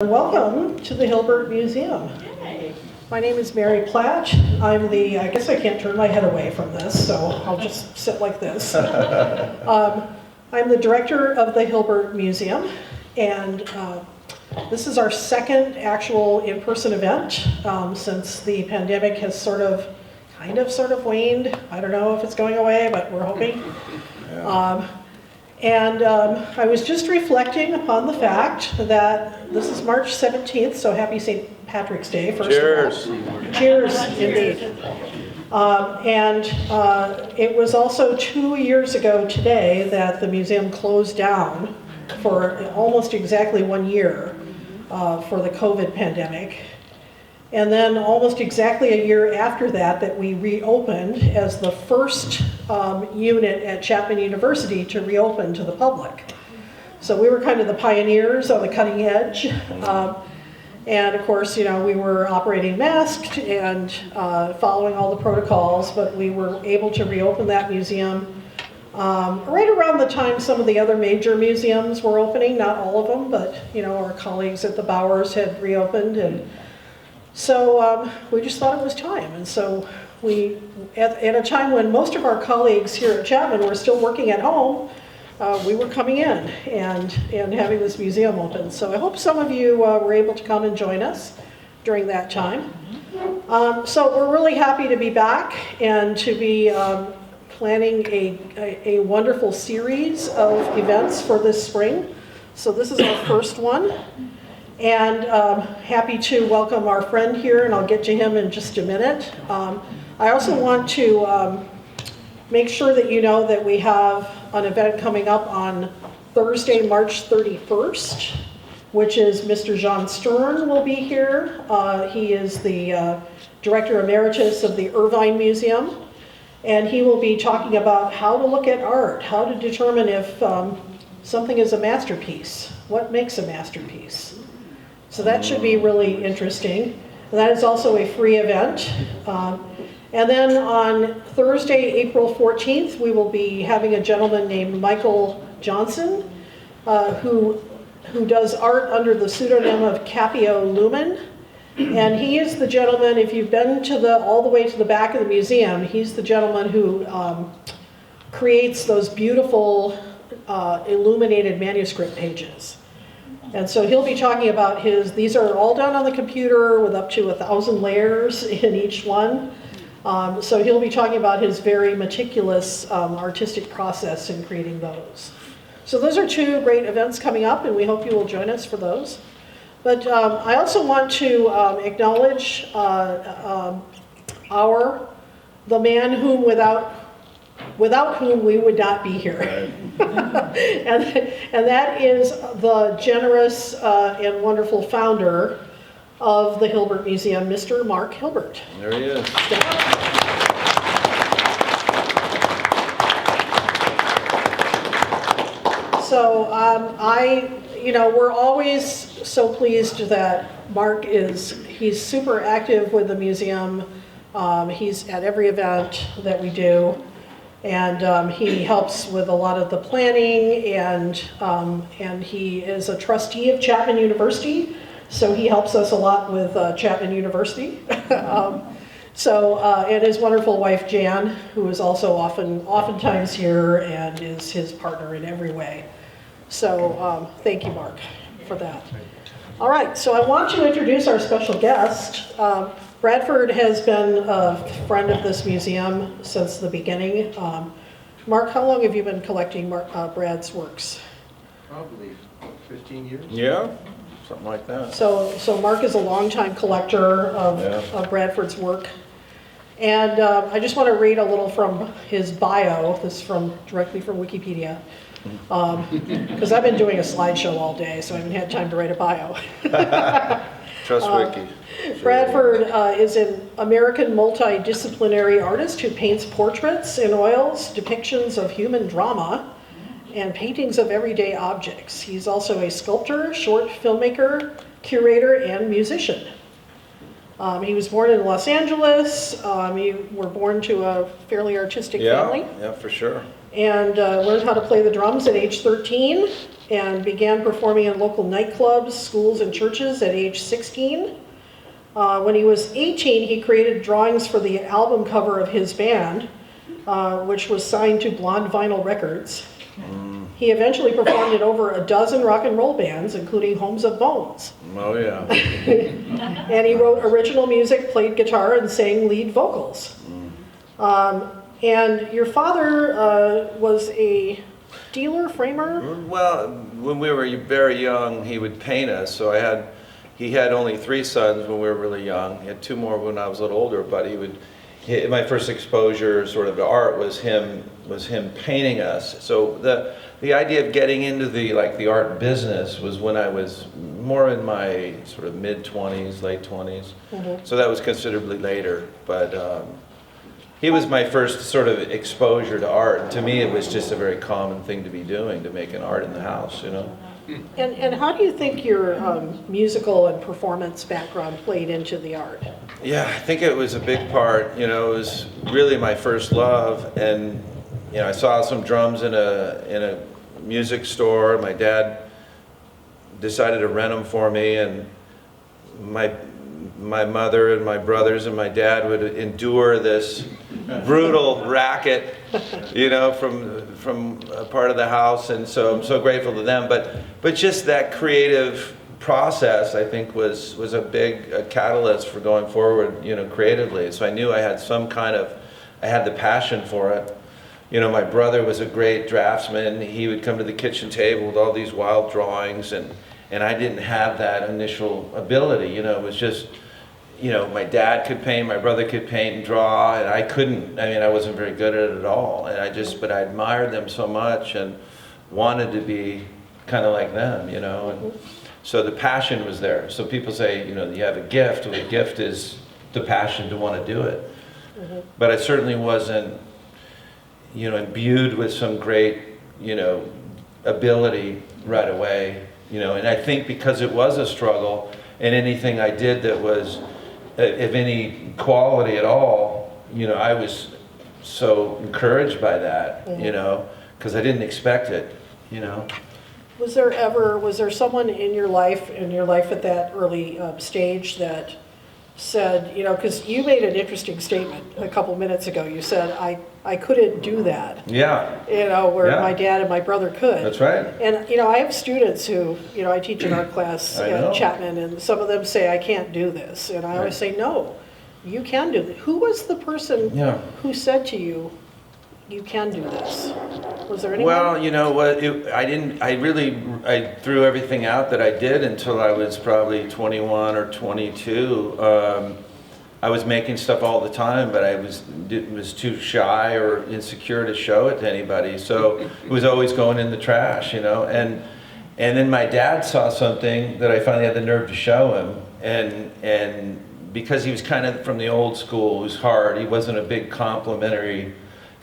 Welcome to the Hilbert Museum. Yay. My name is Mary Platt. I guess I can't turn my head away from this, so I'll just sit like this. I'm the director of the Hilbert Museum, and this is our second actual in-person event since the pandemic has sort of waned. I don't know if it's going away, but we're hoping. Yeah. I was just reflecting upon the fact that this is March 17th, so happy St. Patrick's Day, first Cheers. of all. Cheers, indeed. It was also 2 years ago today that the museum closed down for almost exactly 1 year for the COVID pandemic. And then almost exactly a year after that we reopened as the first unit at Chapman University to reopen to the public. So we were kind of the pioneers on the cutting edge. And of course, we were operating masked and following all the protocols, but we were able to reopen that museum right around the time some of the other major museums were opening, not all of them, but our colleagues at the Bowers had reopened. And so we just thought it was time. And so we, at a time when most of our colleagues here at Chapman were still working at home, we were coming in and having this museum open. So I hope some of you were able to come and join us during that time. So we're really happy to be back and to be planning a wonderful series of events for this spring. So this is our first one. And happy to welcome our friend here, and I'll get to him in just a minute. I also want to make sure that you know that we have an event coming up on Thursday, March 31st, which is Mr. John Stern will be here. He is the Director Emeritus of the Irvine Museum, and he will be talking about how to look at art, how to determine if something is a masterpiece, what makes a masterpiece. So that should be really interesting. And that is also a free event. And then on Thursday, April 14th, we will be having a gentleman named Michael Johnson, who does art under the pseudonym of Capio Lumen. And he is the gentleman, if you've been all the way to the back of the museum, he's the gentleman who creates those beautiful illuminated manuscript pages. And so he'll be talking about these are all done on the computer with up to 1,000 layers in each one. So he'll be talking about his very meticulous artistic process in creating those. So those are two great events coming up, and we hope you will join us for those. But I also want to acknowledge the man whom without whom we would not be here. and that is the generous and wonderful founder of the Hilbert Museum, Mr. Mark Hilbert. There he is. So we're always so pleased that Mark he's super active with the museum. He's at every event that we do. And he helps with a lot of the planning, and he is a trustee of Chapman University, so he helps us a lot with Chapman University. And his wonderful wife Jan, who is also oftentimes here and is his partner in every way. So thank you, Mark, for that. All right, so I want to introduce our special guest. Bradford has been a friend of this museum since the beginning. Mark, how long have you been collecting Brad's works? Probably 15 years. Yeah, something like that. So Mark is a longtime collector of Bradford's work. And I just want to read a little from his bio. This is directly from Wikipedia. Because I've been doing a slideshow all day, so I haven't had time to write a bio. Trust Wiki. Bradford is an American multidisciplinary artist who paints portraits in oils, depictions of human drama, and paintings of everyday objects. He's also a sculptor, short filmmaker, curator, and musician. He was born in Los Angeles. You were born to a fairly artistic family. Yeah, for sure. And learned how to play the drums at age 13. and began performing in local nightclubs, schools, and churches at age 16. When he was 18, he created drawings for the album cover of his band, which was signed to Blonde Vinyl Records. He eventually performed in over a dozen rock and roll bands, including Homes of Bones. Oh, yeah. And he wrote original music, played guitar, and sang lead vocals. And your father was a dealer, framer? Well, when we were very young, he would paint us. So he had only 3 sons when we were really young. He had 2 more when I was a little older, but my first exposure sort of to art was him painting us. So the idea of getting into the art business was when I was more in my sort of mid-20s, late 20s. So that was considerably later, but he was my first sort of exposure to art. To me, it was just a very common thing to be doing, to make an art in the house, you know. And how do you think your musical and performance background played into the art? Yeah, I think it was a big part. You know, it was really my first love, and you know, I saw some drums in a music store. My dad decided to rent them for me, and my mother and my brothers and my dad would endure this brutal racket, you know, from a part of the house, and so I'm so grateful to them. But just that creative process, I think, was a big catalyst for going forward, you know, creatively. So I knew I had I had the passion for it. You know, my brother was a great draftsman. He would come to the kitchen table with all these wild drawings, and I didn't have that initial ability. You know, it was just, you know, my dad could paint, my brother could paint and draw, and I couldn't. I mean, I wasn't very good at it at all. And but I admired them so much and wanted to be kind of like them, you know. And so the passion was there. So people say, you know, you have a gift. Well, the gift is the passion to want to do it. But I certainly wasn't, you know, imbued with some great, you know, ability right away, you know. And I think because it was a struggle, and anything I did that was of any quality at all, you know, I was so encouraged by that, you know, because I didn't expect it, you know. Was there someone in your life at that early stage that said, you know, because you made an interesting statement a couple minutes ago. You said, I couldn't do that. Yeah. You know, where Yeah. my dad and my brother could. That's right. And, you know, I have students who, you know, I teach an art class at Chapman, and some of them say, I can't do this. And I always say, no, you can do this. Who was the person who said to you, you can do this? Was there anyone? Well, you know what, I threw everything out that I did until I was probably 21 or 22. I was making stuff all the time, but I was too shy or insecure to show it to anybody. So it was always going in the trash, you know. And then my dad saw something that I finally had the nerve to show him. And because he was kind of from the old school, he was hard. He wasn't a big complimentary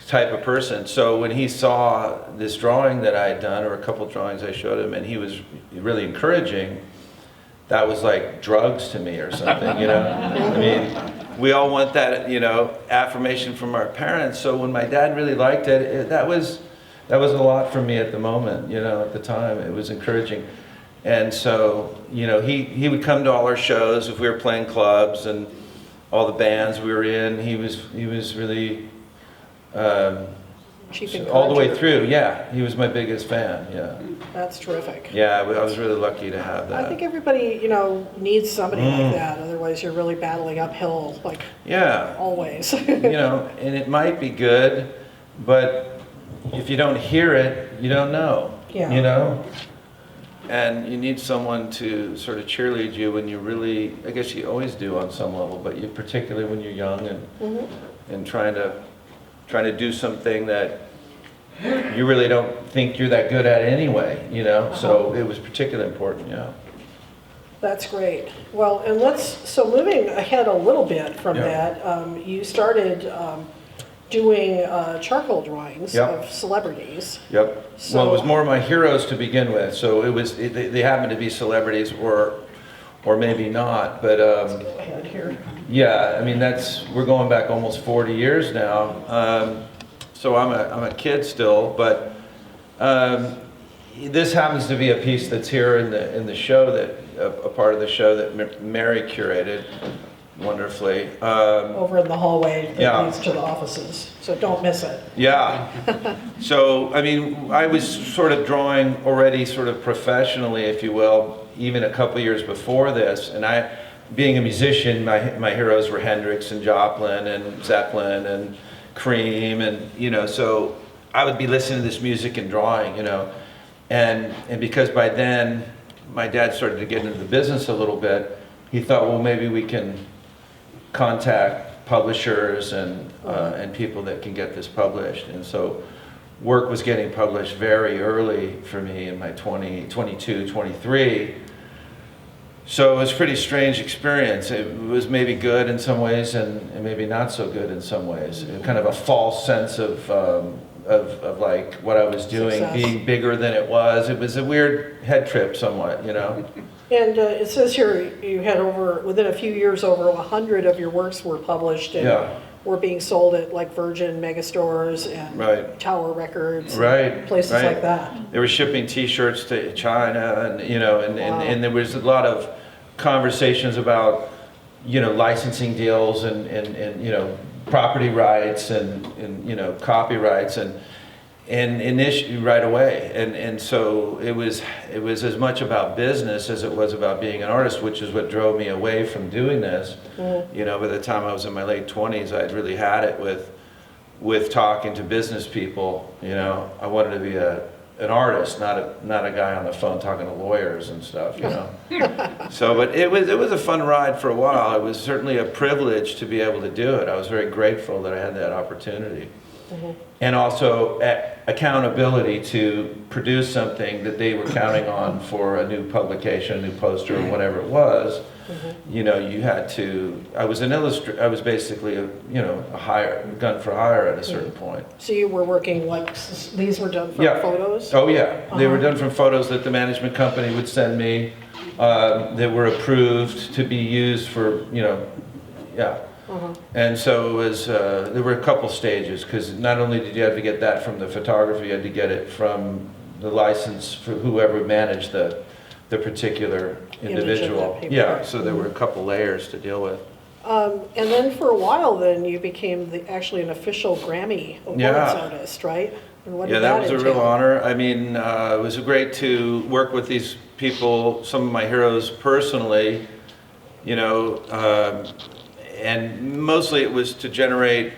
type of person. So when he saw this drawing that I had done, or a couple drawings I showed him, and he was really encouraging, that was like drugs to me or something, you know. I mean, we all want that, you know, affirmation from our parents. So when my dad really liked it, that was a lot for me at the moment, you know, at the time. It was encouraging. And so, you know, he would come to all our shows if we were playing clubs and all the bands we were in. He was really all the way through. Yeah, he was my biggest fan. Yeah. That's terrific. Yeah, I was really lucky to have that. I think everybody, you know, needs somebody like that. Otherwise, you're really battling uphill, like always. You know, and it might be good, but if you don't hear it, you don't know. Yeah. You know, and you need someone to sort of cheerlead you when you really, I guess you always do on some level, but you particularly when you're young and trying to do something that you really don't think you're that good at anyway, you know. So it was particularly important, yeah. That's great. Well, and so moving ahead a little bit from that, you started doing charcoal drawings of celebrities. Yep. So, well, it was more my heroes to begin with, so they happened to be celebrities or maybe not, but let's go ahead here. yeah, I mean, we're going back almost 40 years now. So I'm a kid still, but this happens to be a piece that's here in the show, that a part of the show that Mary curated wonderfully. Over in the hallway that Yeah. leads to the offices, so don't miss it. Yeah. So, I mean, I was sort of drawing already sort of professionally, if you will, even a couple years before this. And being a musician, my heroes were Hendrix and Joplin and Zeppelin and Cream, and, you know, so I would be listening to this music and drawing, you know. And because by then my dad started to get into the business a little bit, he thought, well, maybe we can contact publishers and people that can get this published. And so work was getting published very early for me in my 22, 23. So it was a pretty strange experience. It was maybe good in some ways and maybe not so good in some ways. Kind of a false sense of like what I was doing Success. being bigger than it was. It was a weird head trip somewhat, you know. And it says here you had within a few years, over 100 of your works were published and Yeah. were being sold at like Virgin megastores and Right. Tower Records, Right, places right. like that. They were shipping T-shirts to China, and you know, and there was a lot of conversations about, you know, licensing deals and you know, property rights and you know, copyrights and initially right away, and so it was as much about business as it was about being an artist, which is what drove me away from doing this. You know, by the time I was in my late 20s, I'd really had it with talking to business people. You know, I wanted to be an artist, not a guy on the phone talking to lawyers and stuff. You know, so but it was a fun ride for a while. It was certainly a privilege to be able to do it. I was very grateful that I had that opportunity. And also accountability to produce something that they were counting on for a new publication, a new poster, or whatever it was. You know, you had to. I was basically a gun for hire at a certain point. So you were working like these were done from Yeah. photos? Oh yeah, they were done from photos that the management company would send me, that were approved to be used for, you know, yeah. And so it was, there were a couple stages, because not only did you have to get that from the photographer, you had to get it from the license for whoever managed the particular individual. that paper. Yeah, so there were a couple layers to deal with. And then for a while, then you became actually an official Grammy Awards Yeah. artist, right? And what Yeah, did that was a real entail? honor. I mean, it was great to work with these people, some of my heroes personally, you know, and mostly it was to generate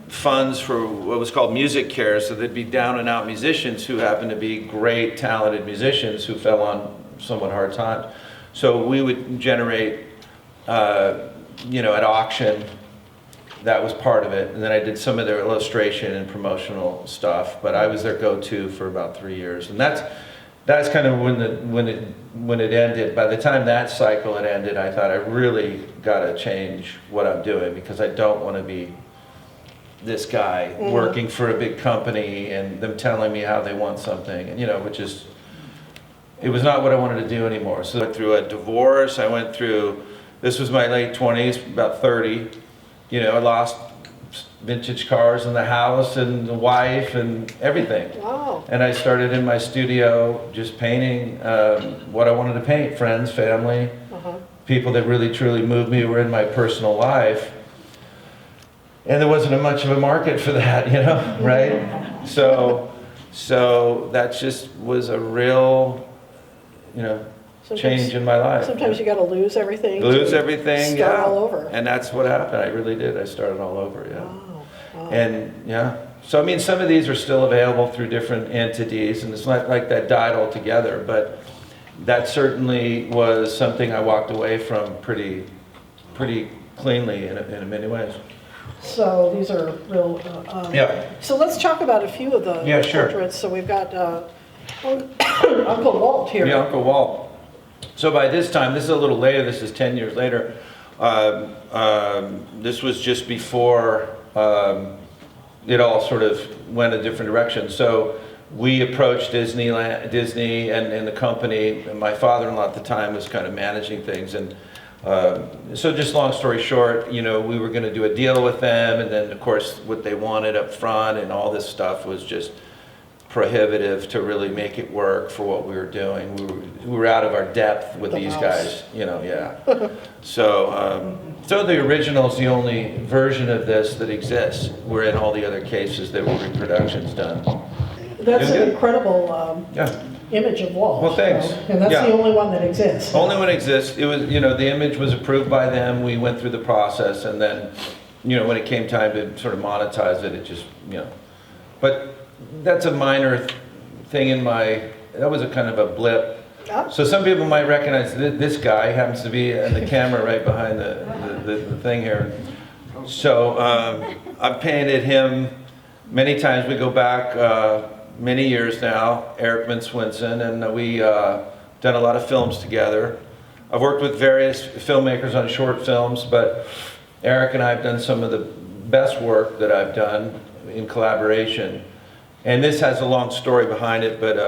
funds for what was called music care. So there'd be down and out musicians who happened to be great, talented musicians who fell on somewhat hard times. So we would generate, you know, at auction. That was part of it, and then I did some of their illustration and promotional stuff. But I was their go-to for about 3 years, and that's kind of when it ended. By the time that cycle had ended, I thought I really got to change what I'm doing, because I don't want to be this guy working for a big company and them telling me how they want something, and you know, it was not what I wanted to do anymore. So I went through a divorce. I went through. This was my late 20s, about 30. You know, I lost vintage cars in the house and the wife and everything. Wow. And I started in my studio just painting what I wanted to paint, friends, family, people that really truly moved me were in my personal life. And there wasn't much of a market for that, you know, right? So that just was a real, you know, change in my life. Sometimes you got to lose everything. Lose to everything, start yeah. all over. And that's what happened. I really did. I started all over, yeah. Wow. And yeah, so I mean, some of these are still available through different entities, and it's not like that died altogether, but that certainly was something I walked away from pretty cleanly in many ways. So these are real. Yeah. So let's talk about a few of the Yeah, sure. portraits. So we've got Uncle Walt here. Yeah, Uncle Walt. So by this time, this is a little later, this is 10 years later, this was just before it all sort of went a different direction. So we approached Disney and the company, and my father-in-law at the time was kind of managing things. And so just long story short, you know, we were going to do a deal with them, and then of course what they wanted up front and all this stuff was just prohibitive to really make it work for what we were doing. We were out of our depth with these guys, yeah. So the original is the only version of this that exists. We're in all the other cases that were reproductions done. That's an incredible image of Walsh. Well, thanks. And that's the only one that exists. Only one exists. It was, the image was approved by them. We went through the process, and then, when it came time to sort of monetize it, it just, But that's a minor thing that was a kind of a blip. Oh. So some people might recognize this guy happens to be in the camera right behind the thing here. So I've painted him many times. We go back many years now, Eric Minh Swenson, and we done a lot of films together. I've worked with various filmmakers on short films, but Eric and I have done some of the best work that I've done in collaboration. And this has a long story behind it, but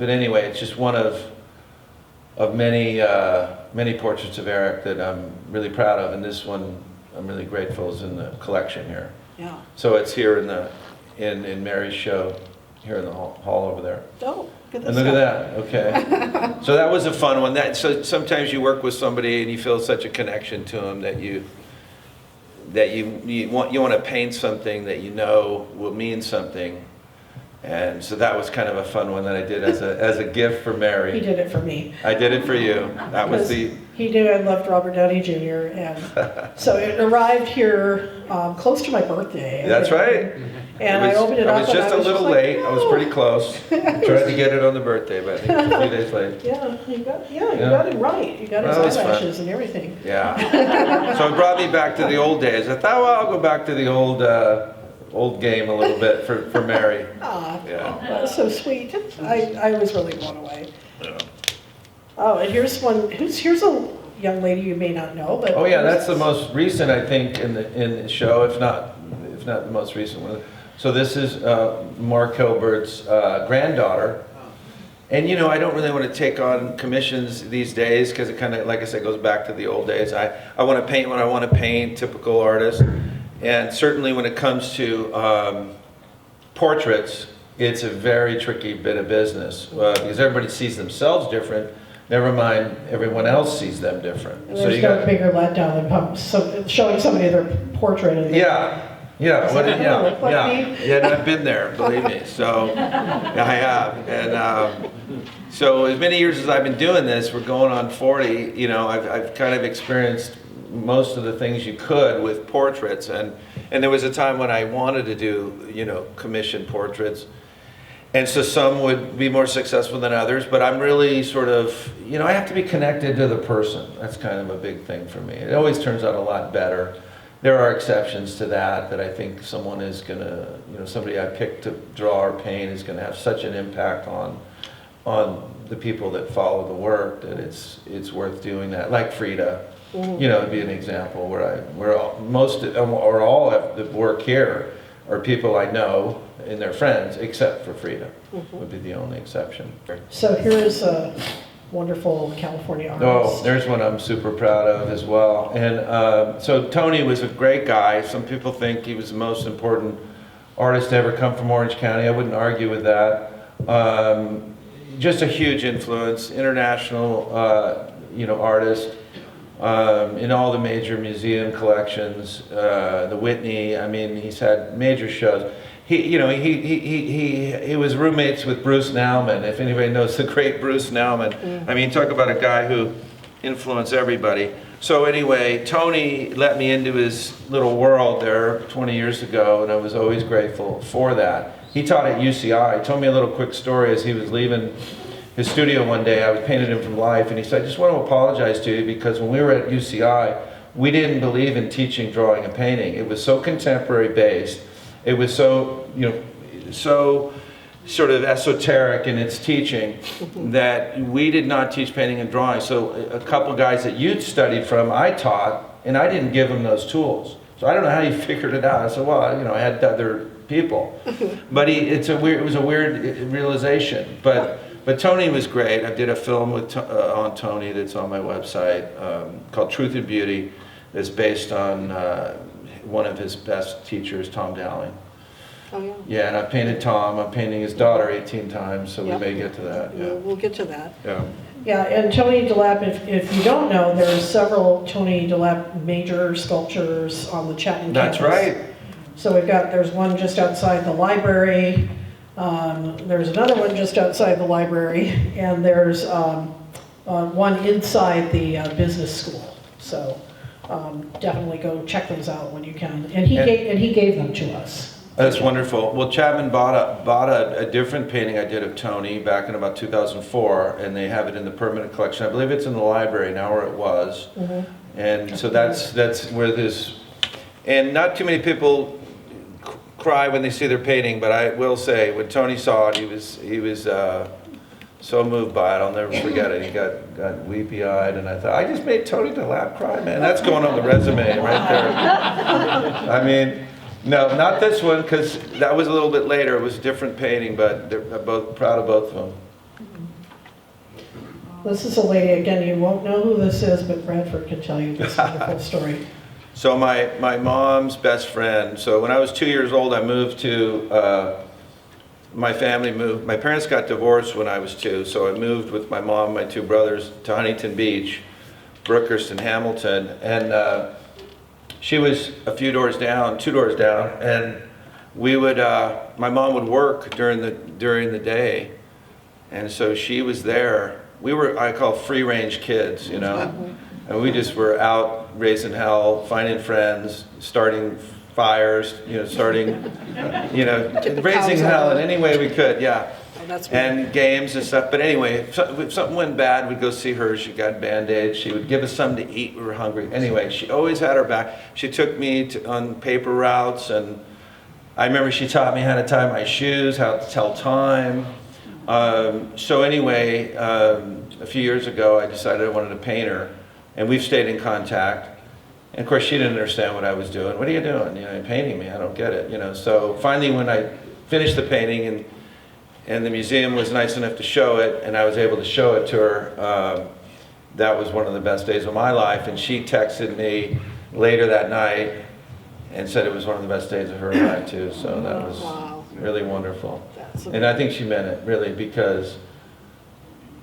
anyway, it's just one of many portraits of Eric that I'm really proud of, and this one I'm really grateful is in the collection here. Yeah. So it's here in Mary's show here in the hall over there. Oh, good. And look at that. Okay. So that was a fun one. So sometimes you work with somebody and you feel such a connection to them that you want to paint something that will mean something. And so that was kind of a fun one that I did as a gift for Mary. He did it for me. I did it for you. That was He knew I loved Robert Downey Jr. And so it arrived here close to my birthday. That's right. And I opened it up. I was just a little late. I was pretty close. Oh. Tried to get it on the birthday, but I think it was a few days late. Yeah, you got it right. You got his eyelashes and everything. Yeah. So it brought me back to the old days. I thought, well, I'll go back to the old game a little bit for Mary. Ah, Yeah. that's so sweet. I was really blown away. Yeah. Oh, and here's a young lady you may not know, but Oh yeah, that's the most recent, I think, in the show, if not the most recent one. So this is Mark Hilbert's granddaughter. And I don't really want to take on commissions these days because it kind of, like I said, goes back to the old days. I want to paint when I want to paint, typical artist. And certainly when it comes to portraits, it's a very tricky bit of business because everybody sees themselves different. Never mind, everyone else sees them different. And there's no bigger letdown than showing somebody their portrait. And I've been there, believe me. So I have, and so as many years as I've been doing this, we're going on 40. I've kind of experienced most of the things you could with portraits, and there was a time when I wanted to do commission portraits. And so some would be more successful than others, but I'm really sort of, I have to be connected to the person. That's kind of a big thing for me. It always turns out a lot better. There are exceptions to that I think someone is going to, somebody I picked to draw or paint is going to have such an impact on the people that follow the work that it's worth doing that. Like Frida, it'd be an example where all of the work here are people I know and their friends, except for Frida, would be the only exception. So here's a wonderful California artist. Oh, there's one I'm super proud of as well. And so Tony was a great guy. Some people think he was the most important artist to ever come from Orange County. I wouldn't argue with that. Just a huge influence, international, artist. In all the major museum collections, the Whitney. I mean, he's had major shows. He was roommates with Bruce Nauman. If anybody knows the great Bruce Nauman, I mean, talk about a guy who influenced everybody. So anyway, Tony let me into his little world there 20 years ago, and I was always grateful for that. He taught at UCI. He told me a little quick story as he was leaving his studio one day. I was painting him from life, and he said, I just want to apologize to you because when we were at UCI, we didn't believe in teaching drawing and painting. It was so contemporary based. It was so, so sort of esoteric in its teaching that we did not teach painting and drawing. So a couple guys that you'd studied from, I taught, and I didn't give them those tools. So I don't know how you figured it out. I said, well, I had other people. But it was a weird realization. But Tony was great. I did a film on Tony that's on my website called Truth and Beauty. That's based on one of his best teachers, Tom Dowling. Oh, yeah. Yeah, and I painted Tom. I'm painting his daughter 18 times, so Yep. we may get to that. Yeah. We'll get to that. Yeah. Yeah, and Tony DeLapp, if you don't know, there's several Tony DeLapp major sculptures on the Chapman campus. That's right. So there's one just outside the library, there's another one just outside the library, and there's one inside the business school. So definitely go check those out when you can. And he gave them to us. That's wonderful. Well, Chapman bought a different painting I did of Tony back in about 2004, and they have it in the permanent collection. I believe it's in the library now, where it was. Mm-hmm. And so that's where this, and not too many people cry when they see their painting, but I will say, when Tony saw it, he was so moved by it. I'll never forget it. He got weepy-eyed, and I thought, I just made Tony DeLapp cry, man. That's going on the resume right there. I mean, no, not this one, because that was a little bit later. It was a different painting, but I'm both proud of both of them. This is a lady, again, you won't know who this is, but Bradford can tell you this wonderful story. So my mom's best friend, so when I was 2 years old, I moved to, my family moved, my parents got divorced when I was 2, so I moved with my mom and my 2 brothers to Huntington Beach, Brookhurst and Hamilton, and she was a few doors down, 2 doors down, and we would, my mom would work during the day, and so she was there. We were, I call free range kids, you know, and we just were out raising hell, finding friends, starting fires, you know, raising hell in any way we could, yeah. And games and stuff. But anyway, if something went bad, we'd go see her. She got Band-Aids. She would give us something to eat. We were hungry. Anyway, she always had our back. She took me on paper routes, and I remember she taught me how to tie my shoes, how to tell time. So anyway, a few years ago, I decided I wanted to paint her, and we've stayed in contact. And of course, she didn't understand what I was doing. What are you doing? You know, you're painting me. I don't get it. You know. So finally, when I finished the painting and the museum was nice enough to show it, and I was able to show it to her, that was one of the best days of my life. And she texted me later that night and said it was one of the best days of her life too. So that was really wonderful. And I think she meant it, really, because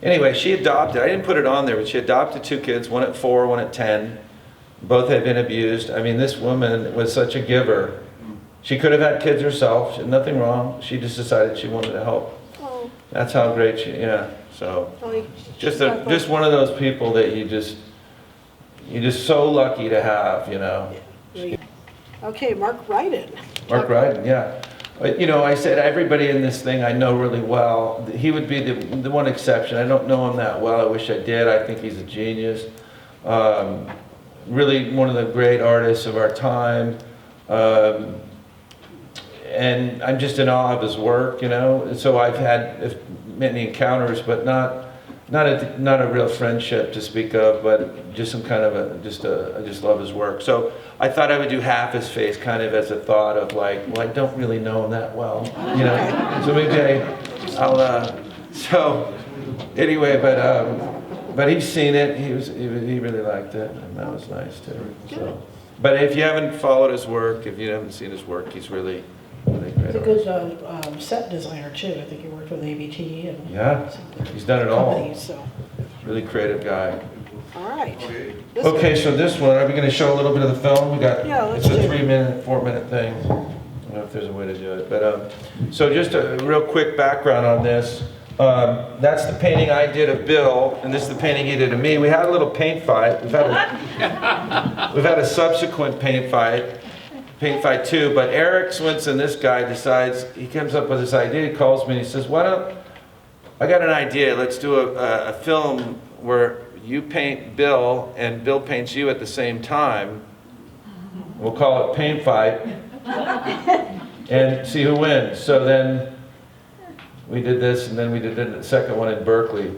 anyway, she adopted, I didn't put it on there, but she adopted 2 kids, one at 4, one at 10. Both had been abused. I mean, this woman was such a giver. She could have had kids herself. She had nothing wrong. She just decided she wanted to help. Oh. That's how great she, yeah. So, just one of those people that you're just so lucky to have, you know. Okay, Mark Ryden. Mark Ryden, yeah. You know, I said everybody in this thing I know really well. He would be the one exception. I don't know him that well. I wish I did. I think he's a genius. Really one of the great artists of our time. And I'm just in awe of his work, you know. So I've had many encounters, but not a real friendship to speak of, but just some kind of I just love his work. So I thought I would do half his face, kind of as a thought of like, well, I don't really know him that well, you know. So maybe I'll. So anyway, but he's seen it. He really liked it, and that was nice too. So, but if you haven't followed his work, if you haven't seen his work, he's really great. He's a good set designer too. I think he worked with ABT and he's done it all. So. Really creative guy. All right. Okay, so this one, are we going to show a little bit of the film? We got it's a 4-minute thing. I don't know if there's a way to do it, but so just a real quick background on this. That's the painting I did of Bill, and this is the painting he did of me. We had a little paint fight. We've had a subsequent paint fight too. But Eric Swenson, this guy, decides, he comes up with this idea. He calls me and he says, I got an idea. Let's do a film where you paint Bill and Bill paints you at the same time. We'll call it Paint Fight and see who wins. So then we did this, and then we did the second one in Berkeley.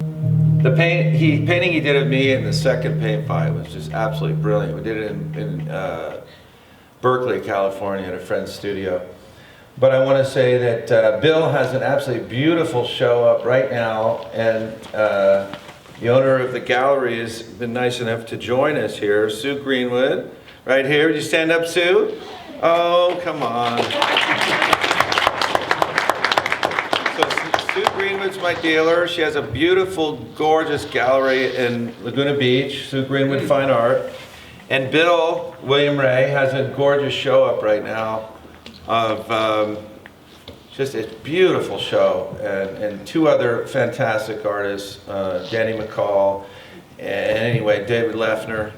The painting he did of me in the second Paint Fight was just absolutely brilliant. We did it in Berkeley, California, at a friend's studio. But I want to say that Bill has an absolutely beautiful show up right now, and the owner of the gallery has been nice enough to join us here, Sue Greenwood, right here. Would you stand up, Sue? Oh, come on. was my dealer. She has a beautiful, gorgeous gallery in Laguna Beach, through Greenwood Fine Art. And Bill, William Ray, has a gorgeous show up right now of just a beautiful show. And two other fantastic artists, Danny McCall, and anyway, David Leffner.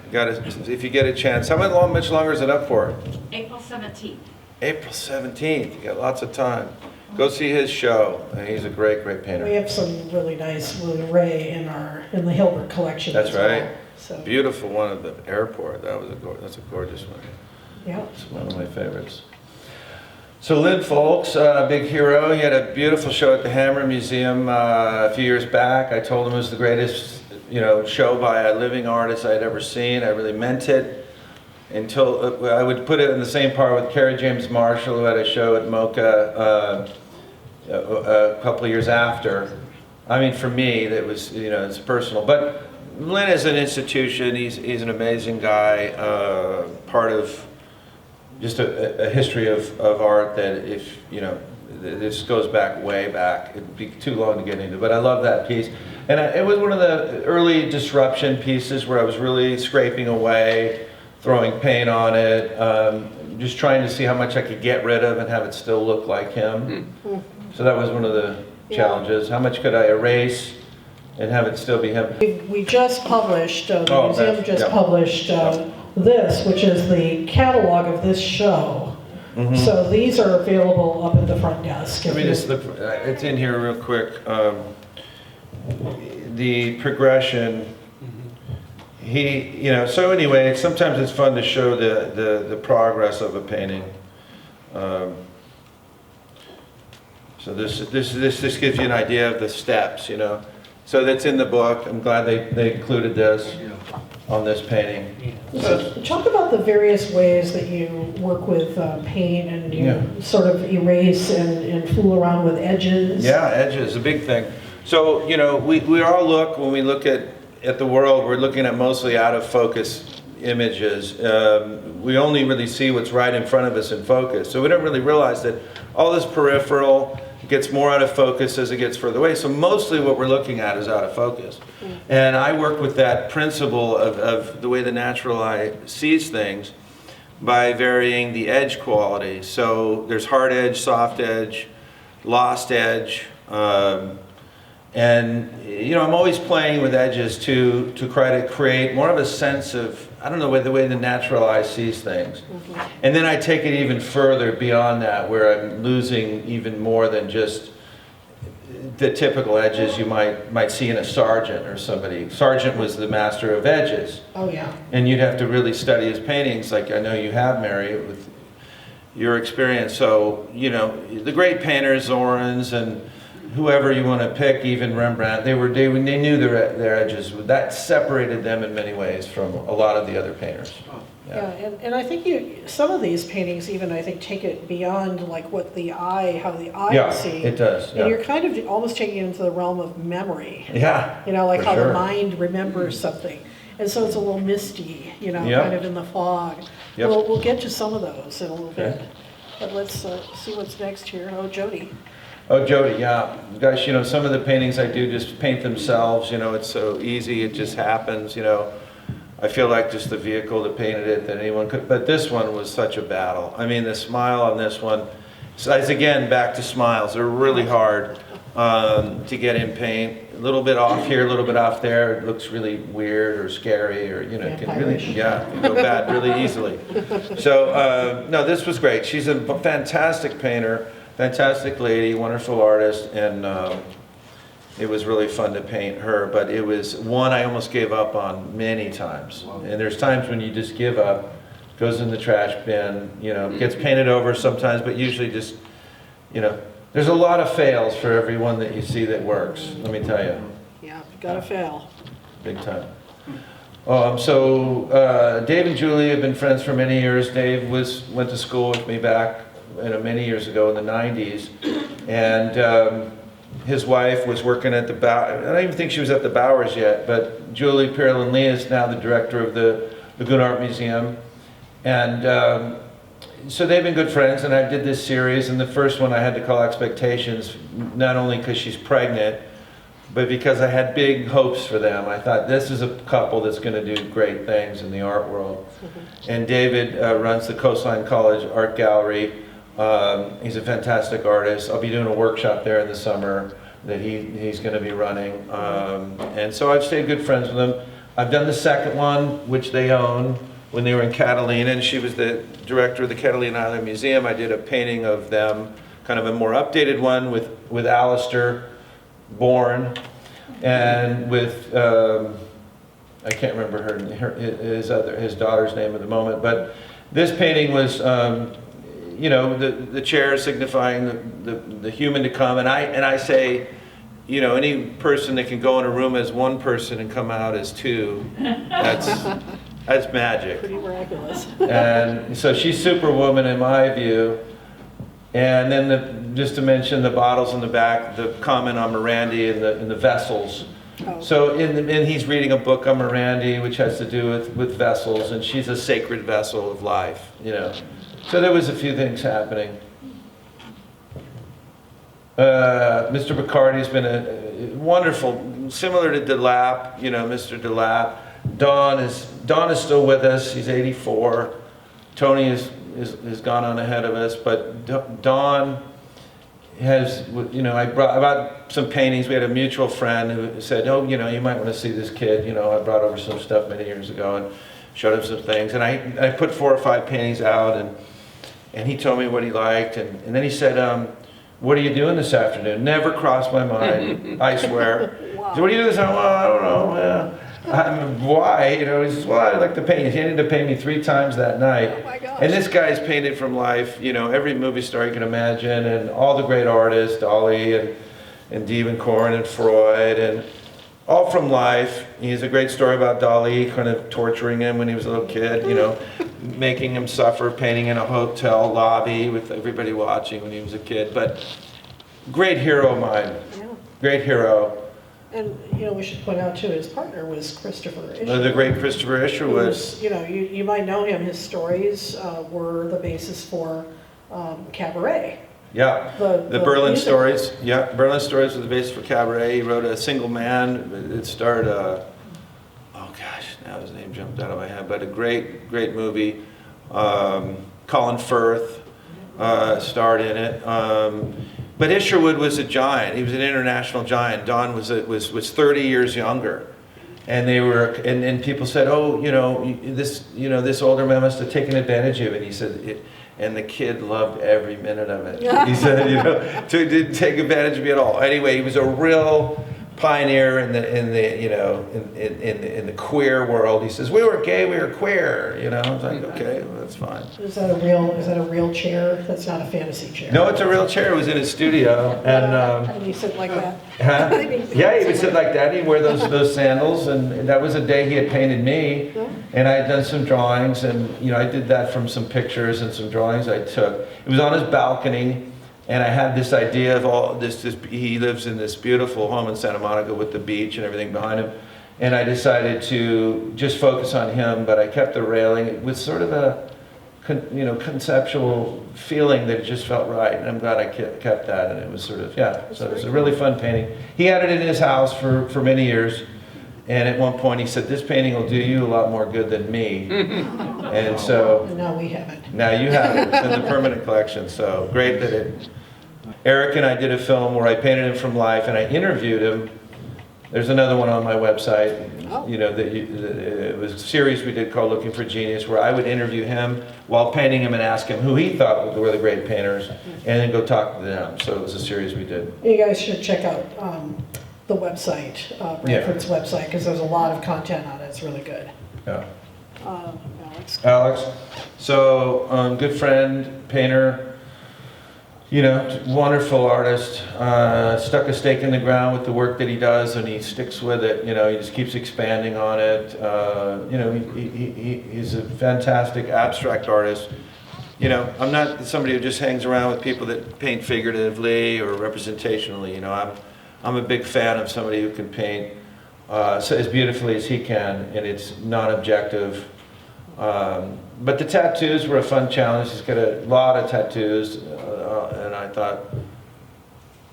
If you get a chance, how much longer is it up for? April 17th. April 17th. You got lots of time. Go see his show. He's a great, great painter. We have some really nice William Ray in the Hilbert collection. That's as well. right. So, Beautiful one at the airport. That's a gorgeous one. yeah. It's one of my favorites. So Lynn Folks, a big hero. He had a beautiful show at the Hammer Museum a few years back. I told him it was the greatest, show by a living artist I had ever seen. I really meant it. Until I would put it in the same par with Kerry James Marshall, who had a show at MoCA a couple of years after. I mean, for me, that was, it's personal. But Lynn is an institution. He's an amazing guy, part of just a history of art that this goes back, way back. It'd be too long to get into, but I love that piece. And it was one of the early disruption pieces where I was really scraping away, throwing paint on it, just trying to see how much I could get rid of and have it still look like him. So that was one of the challenges. How much could I erase and have it still be him? We just published, the museum just yeah. published this, which is the catalog of this show. So these are available up at the front desk. Let me just look, it's in here real quick. The progression. So anyway, sometimes it's fun to show the progress of a painting. So this gives you an idea of the steps, So that's in the book. I'm glad they included this on this painting. So talk about the various ways that you work with paint and you sort of erase and fool around with edges. Yeah, edges, a big thing. So, we all look, when we look at the world, we're looking at mostly out of focus images. We only really see what's right in front of us in focus. So we don't really realize that all this peripheral gets more out of focus as it gets further away. So mostly what we're looking at is out of focus. And I work with that principle of the way the natural eye sees things by varying the edge quality. So there's hard edge, soft edge, lost edge, and I'm always playing with edges to try to create more of a sense of, the way the natural eye sees things. And then I take it even further beyond that, where I'm losing even more than just the typical edges you might see in a Sargent or somebody. Sargent was the master of edges. Oh yeah. And you'd have to really study his paintings, like I know you have, Mary, with your experience. So, the great painters, Zorans and whoever you want to pick, even Rembrandt, they knew their edges. That separated them in many ways from a lot of the other painters. Yeah, and I think some of these paintings even, I think, take it beyond like how the eye will see. It does. Yeah. And you're kind of almost taking it into the realm of memory. Yeah. Like how sure. the mind remembers something. And so it's a little misty, kind of in the fog. Yep. We'll get to some of those in a little bit. Okay. But let's see what's next here. Oh, Jody. Oh, Jody, yeah. Gosh, some of the paintings I do just paint themselves, it's so easy, it just happens, I feel like just the vehicle that painted it that anyone could, but this one was such a battle. I mean, the smile on this one, so it's again, back to smiles. They're really hard to get in paint. A little bit off here, a little bit off there, it looks really weird or scary or, can really, can go bad really easily. So, no, this was great. She's a fantastic painter. Fantastic lady, wonderful artist, and it was really fun to paint her, but it was one I almost gave up on many times. And there's times when you just give up, goes in the trash bin, gets painted over sometimes, but usually just, there's a lot of fails for every one that you see that works, let me tell you. Yeah, you gotta fail. Big time. So Dave and Julie have been friends for many years. Dave went to school with me back many years ago in the 90s, and his wife was working at the I don't even think she was at the Bowers yet, but Julie Pearlin-Lee is now the director of the Laguna Art Museum, and so they've been good friends, and I did this series, and the first one I had to call Expectations, not only because she's pregnant, but because I had big hopes for them, I thought this is a couple that's going to do great things in the art world. And David runs the Coastline College Art Gallery. He's a fantastic artist. I'll be doing a workshop there in the summer that he's going to be running. And so I've stayed good friends with him. I've done the second one, which they own, when they were in Catalina, and she was the director of the Catalina Island Museum. I did a painting of them, kind of a more updated one with Alistair Bourne, and with I can't remember his daughter's name at the moment. But this painting was, you know, the chair signifying the human to come, and I say, you know, any person that can go in a room as one person and come out as two, that's magic. Pretty miraculous. And so she's Superwoman in my view. And then just to mention the bottles in the back, the comment on Morandi and the vessels. Oh. So and he's reading a book on Morandi, which has to do with vessels, and she's a sacred vessel of life, you know. So there was a few things happening. Mr. Bacardi's been a wonderful, similar to DeLapp, you know, Mr. DeLapp. Don is still with us. He's 84. Tony has gone on ahead of us, but Don has, you know, I brought some paintings. We had a mutual friend who said, oh, you know, you might want to see this kid. You know, I brought over some stuff many years ago and showed him some things. And I put 4 or 5 paintings out, and he told me what he liked. And then he said, what are you doing this afternoon? Never crossed my mind, I swear. Wow. So what are you doing this afternoon? Well, I don't know. Why? You know, he says, well, I like to paint. He ended to pay me 3 times that night. Oh my gosh. And this guy's painted from life, you know, every movie star you can imagine, and all the great artists, Dali and Dievenkorn and Freud, and all from life. He has a great story about Dali kind of torturing him when he was a little kid, you know, making him suffer, painting in a hotel lobby with everybody watching when he was a kid. But great hero of mine, Yeah. great hero. And, you know, we should point out too, his partner was Christopher Isherwood. The great Christopher Isherwood. Who's, you know, you might know him. His stories were the basis for Cabaret. Yeah, the Berlin music. Stories. Yeah, Berlin Stories was the basis for Cabaret. He wrote A Single Man. It starred, oh gosh, now his name jumped out of my head, but a great movie. Colin Firth starred in it. But Isherwood was a giant. He was an international giant. Don was 30 years younger. And they were, and people said, oh, you know, this older man must have taken advantage of it. He said, and the kid loved every minute of it. He said, you know, didn't take advantage of me at all. Anyway, he was a real pioneer in the queer world. He says, we were gay, we were queer. You know, I was like, okay, well, that's fine. Is that a real chair? That's not a fantasy chair. No, it's a real chair. It was in his studio, And he sit like that. huh? Yeah, he would sit like that. He'd wear those sandals, and that was a day he had painted me, and I had done some drawings, and you know, I did that from some pictures and some drawings I took. It was on his balcony. And I had this idea of all this, he lives in this beautiful home in Santa Monica with the beach and everything behind him. And I decided to just focus on him, but I kept the railing with sort of a, you know, conceptual feeling that it just felt right. And I'm glad I kept that. And it was sort of, yeah, so it was a really fun painting. He had it in his house for many years. And at one point he said, this painting will do you a lot more good than me. And so. And now we have it. Now you have it. It's in the permanent collection. So great that it. Eric and I did a film where I painted him from life and I interviewed him. There's another one on my website. Oh. You know, it was a series we did called Looking for Genius, where I would interview him while painting him and ask him who he thought were the great painters, and then go talk to them. So it was a series we did. You guys should check out the website, Bradford's website, because there's a lot of content on it. It's really good. Yeah. Alex? So good friend, painter. You know, wonderful artist, stuck a stake in the ground with the work that he does, and he sticks with it. You know, he just keeps expanding on it. You know, he's a fantastic abstract artist. You know, I'm not somebody who just hangs around with people that paint figuratively or representationally. You know, I'm a big fan of somebody who can paint so as beautifully as he can, and it's non-objective. But the tattoos were a fun challenge. He's got a lot of tattoos, and I thought,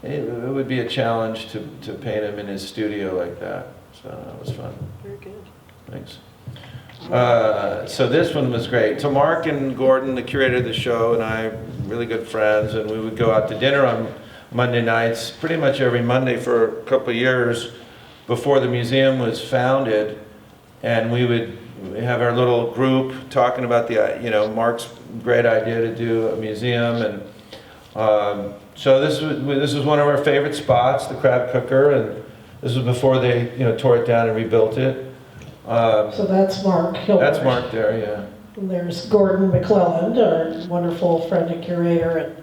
it would be a challenge to paint him in his studio like that. So that was fun. Very good. Thanks. So this one was great. So Mark and Gordon, the curator of the show, and I, really good friends, and we would go out to dinner on Monday nights, pretty much every Monday for a couple of years before the museum was founded, and we would have our little group talking about Mark's great idea to do a museum, and so this was one of our favorite spots, the Crab Cooker, and this was before they tore it down and rebuilt it. So that's Mark Hilbert. That's Mark there, yeah. And there's Gordon McClelland, our wonderful friend and curator and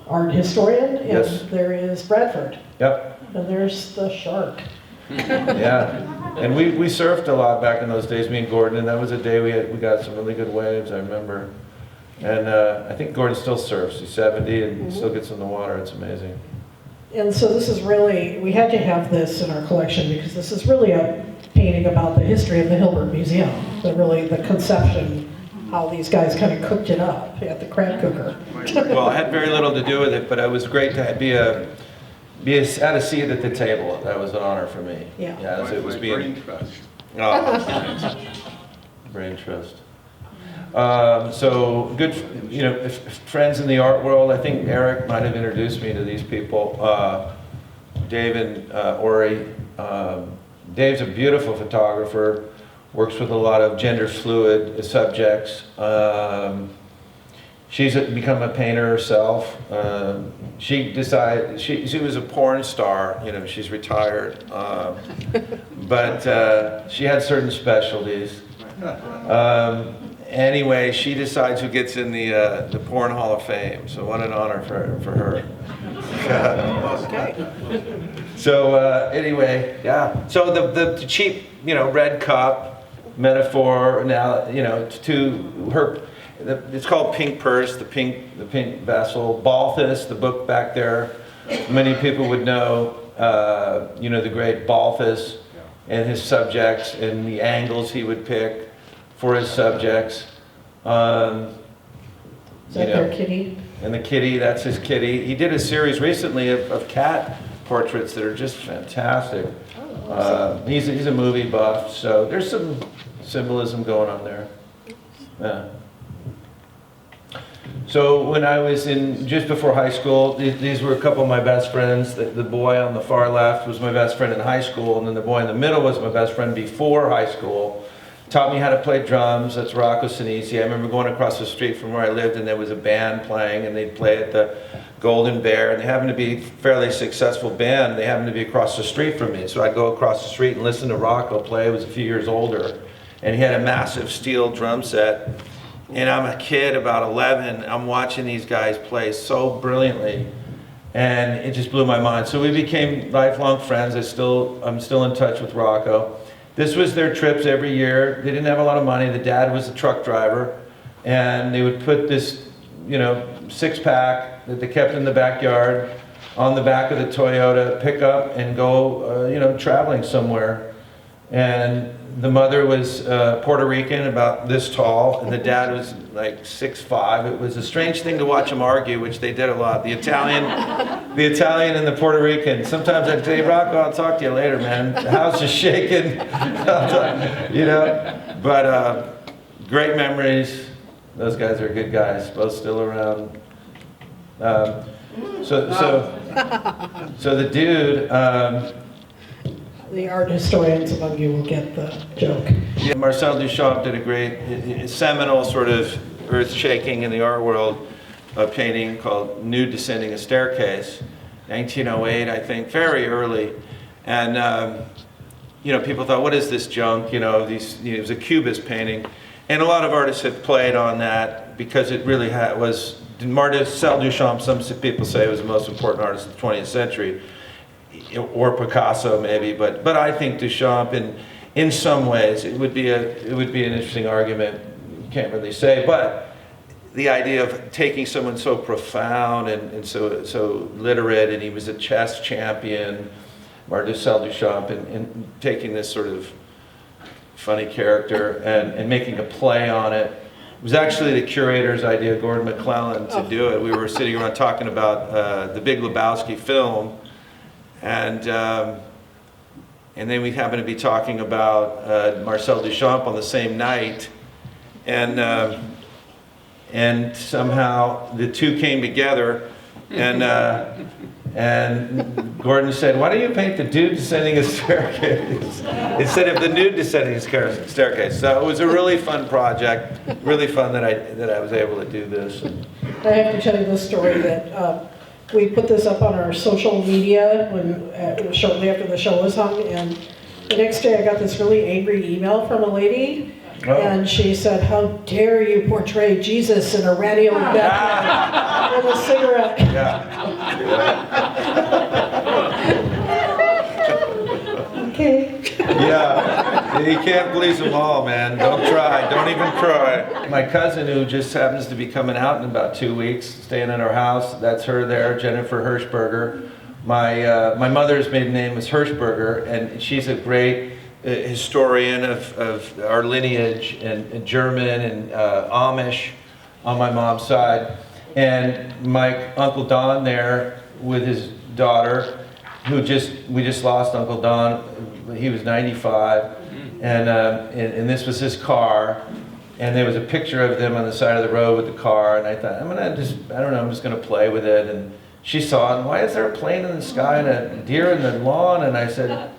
art historian. And Yes. there is Bradford. Yep. And there's the shark. Yeah, and we surfed a lot back in those days, me and Gordon, and that was a day we got some really good waves, I remember. And I think Gordon still surfs. He's 70 and still gets in the water. It's amazing. And so this is really, we had to have this in our collection because this is really a painting about the history of the Hilbert Museum, the conception, how these guys kind of cooked it up at the Crab Cooker. Well, I had very little to do with it, but it was great to had a seat at the table. That was an honor for me. Yeah. As it was My being. brain trust. Oh, brain trust. So good, friends in the art world. I think Eric might have introduced me to these people. Dave and Ori. Dave's a beautiful photographer. Works with a lot of gender fluid subjects. She's become a painter herself. She decided, she was a porn star, she's retired. But she had certain specialties. Anyway, she decides who gets in the Porn Hall of Fame. So what an honor for her. Okay. So anyway, yeah. So the cheap, red cup metaphor now, to her. It's called Pink Purse, the pink vessel. Balthus, the book back there. Many people would know, the great Balthus and his subjects and the angles he would pick for his subjects. Is that their kitty? And the kitty, that's his kitty. He did a series recently of cat portraits that are just fantastic. He's a movie buff, so there's some symbolism going on there. Yeah. So when I was just before high school, these were a couple of my best friends. The boy on the far left was my best friend in high school, and then the boy in the middle was my best friend before high school. Taught me how to play drums. That's Rocco Sinisi. I remember going across the street from where I lived, and there was a band playing, and they'd play at the Golden Bear, and they happened to be a fairly successful band. They happened to be across the street from me, so I'd go across the street and listen to Rocco play. He was a few years older, and he had a massive steel drum set. And I'm a kid, about 11. I'm watching these guys play so brilliantly, and it just blew my mind. So we became lifelong friends. I'm still in touch with Rocco. This was their trips every year. They didn't have a lot of money. The dad was a truck driver, and they would put this, 6-pack that they kept in the backyard on the back of the Toyota pickup and go, traveling somewhere. And the mother was Puerto Rican, about this tall, and the dad was like 6'5". It was a strange thing to watch them argue, which they did a lot. The Italian and the Puerto Rican. Sometimes I'd say, Rocco, I'll talk to you later, man. The house is shaking, But great memories. Those guys are good guys, both still around. So the dude. The art historians among you will get the joke. Yeah, Marcel Duchamp did a great, seminal sort of earth-shaking in the art world painting called Nude Descending a Staircase, 1908, I think, very early. And, people thought, what is this junk? It was a Cubist painting. And a lot of artists have played on that because it really was, Marcel Duchamp, some people say, was the most important artist of the 20th century. Or Picasso maybe, but I think Duchamp in some ways it would be an interesting argument. You can't really say, but the idea of taking someone so profound and so literate, and he was a chess champion, Marcel Duchamp, and taking this sort of funny character and making a play on it, It was actually the curator's idea, Gordon McClellan, to do it. We were sitting around talking about the Big Lebowski film, and then we happened to be talking about Marcel Duchamp on the same night, and somehow the two came together, and Gordon said, "Why don't you paint the dude descending a staircase instead of the nude descending a staircase?" So it was a really fun project, really fun that I was able to do this. I have to tell you this story that we put this up on our social media when shortly after the show was hung, and the next day I got this really angry email from a lady. Oh. And she said, "How dare you portray Jesus in a radio background with a cigarette?" Okay. Yeah, you can't please them all, man. Don't try. Don't even try. My cousin, who just happens to be coming out in about 2 weeks, staying in our house, that's her there, Jennifer Hirschberger. My mother's maiden name is Hirschberger, and she's a great historian of our lineage, and German and Amish on my mom's side. And my Uncle Don there with his daughter, we just lost Uncle Don. He was 95, and this was his car, and there was a picture of them on the side of the road with the car, and I thought, I'm just gonna play with it. And she saw it, and why is there a plane in the sky and a deer in the lawn? And I said,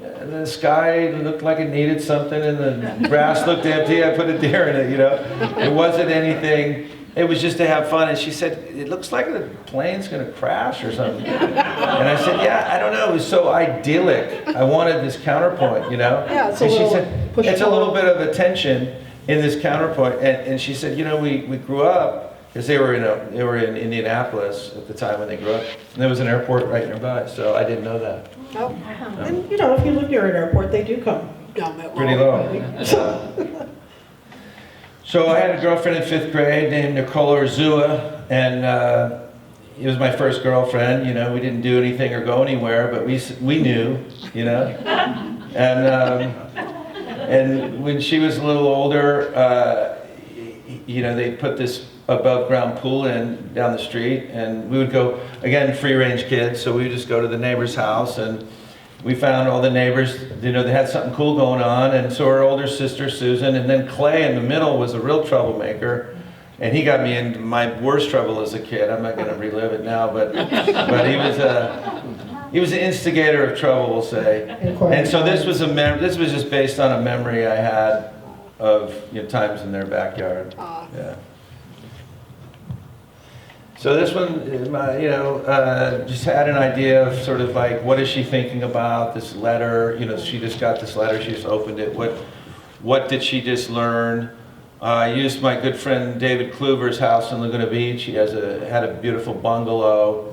the sky looked like it needed something, and the grass looked empty. I put a deer in it, you know. It wasn't anything. It was just to have fun. And she said, "It looks like the plane's going to crash or something." And I said, "Yeah, I don't know. It was so idyllic. I wanted this counterpoint, you know." Yeah, it's and a she little said, push "It's a pull. little bit of a tension in this counterpoint." And she said, "You know, we grew up." Because they were in Indianapolis at the time when they grew up, and there was an airport right nearby, so I didn't know that. Oh. And you know, if you live near an airport, they do come down that road. Pretty low. So I had a girlfriend in 5th grade named Nicole Urzua, and it was my first girlfriend. You know, we didn't do anything or go anywhere, but we knew, you know. And when she was a little older, you know, they put this above ground pool in down the street, and we would go, again, free range kids, so we would just go to the neighbor's house, and we found all the neighbors, you know, they had something cool going on, and so our older sister Susan, and then Clay in the middle was a real troublemaker, and he got me into my worst trouble as a kid. I'm not going to relive it now, but he was an instigator of trouble, we'll say. And so this was just based on a memory I had of, you know, times in their backyard. Yeah. So this one, you know, just had an idea of sort of like, what is she thinking about, this letter? You know, she just got this letter, she just opened it. What did she just learn? I used my good friend David Kluver's house in Laguna Beach. He had a beautiful bungalow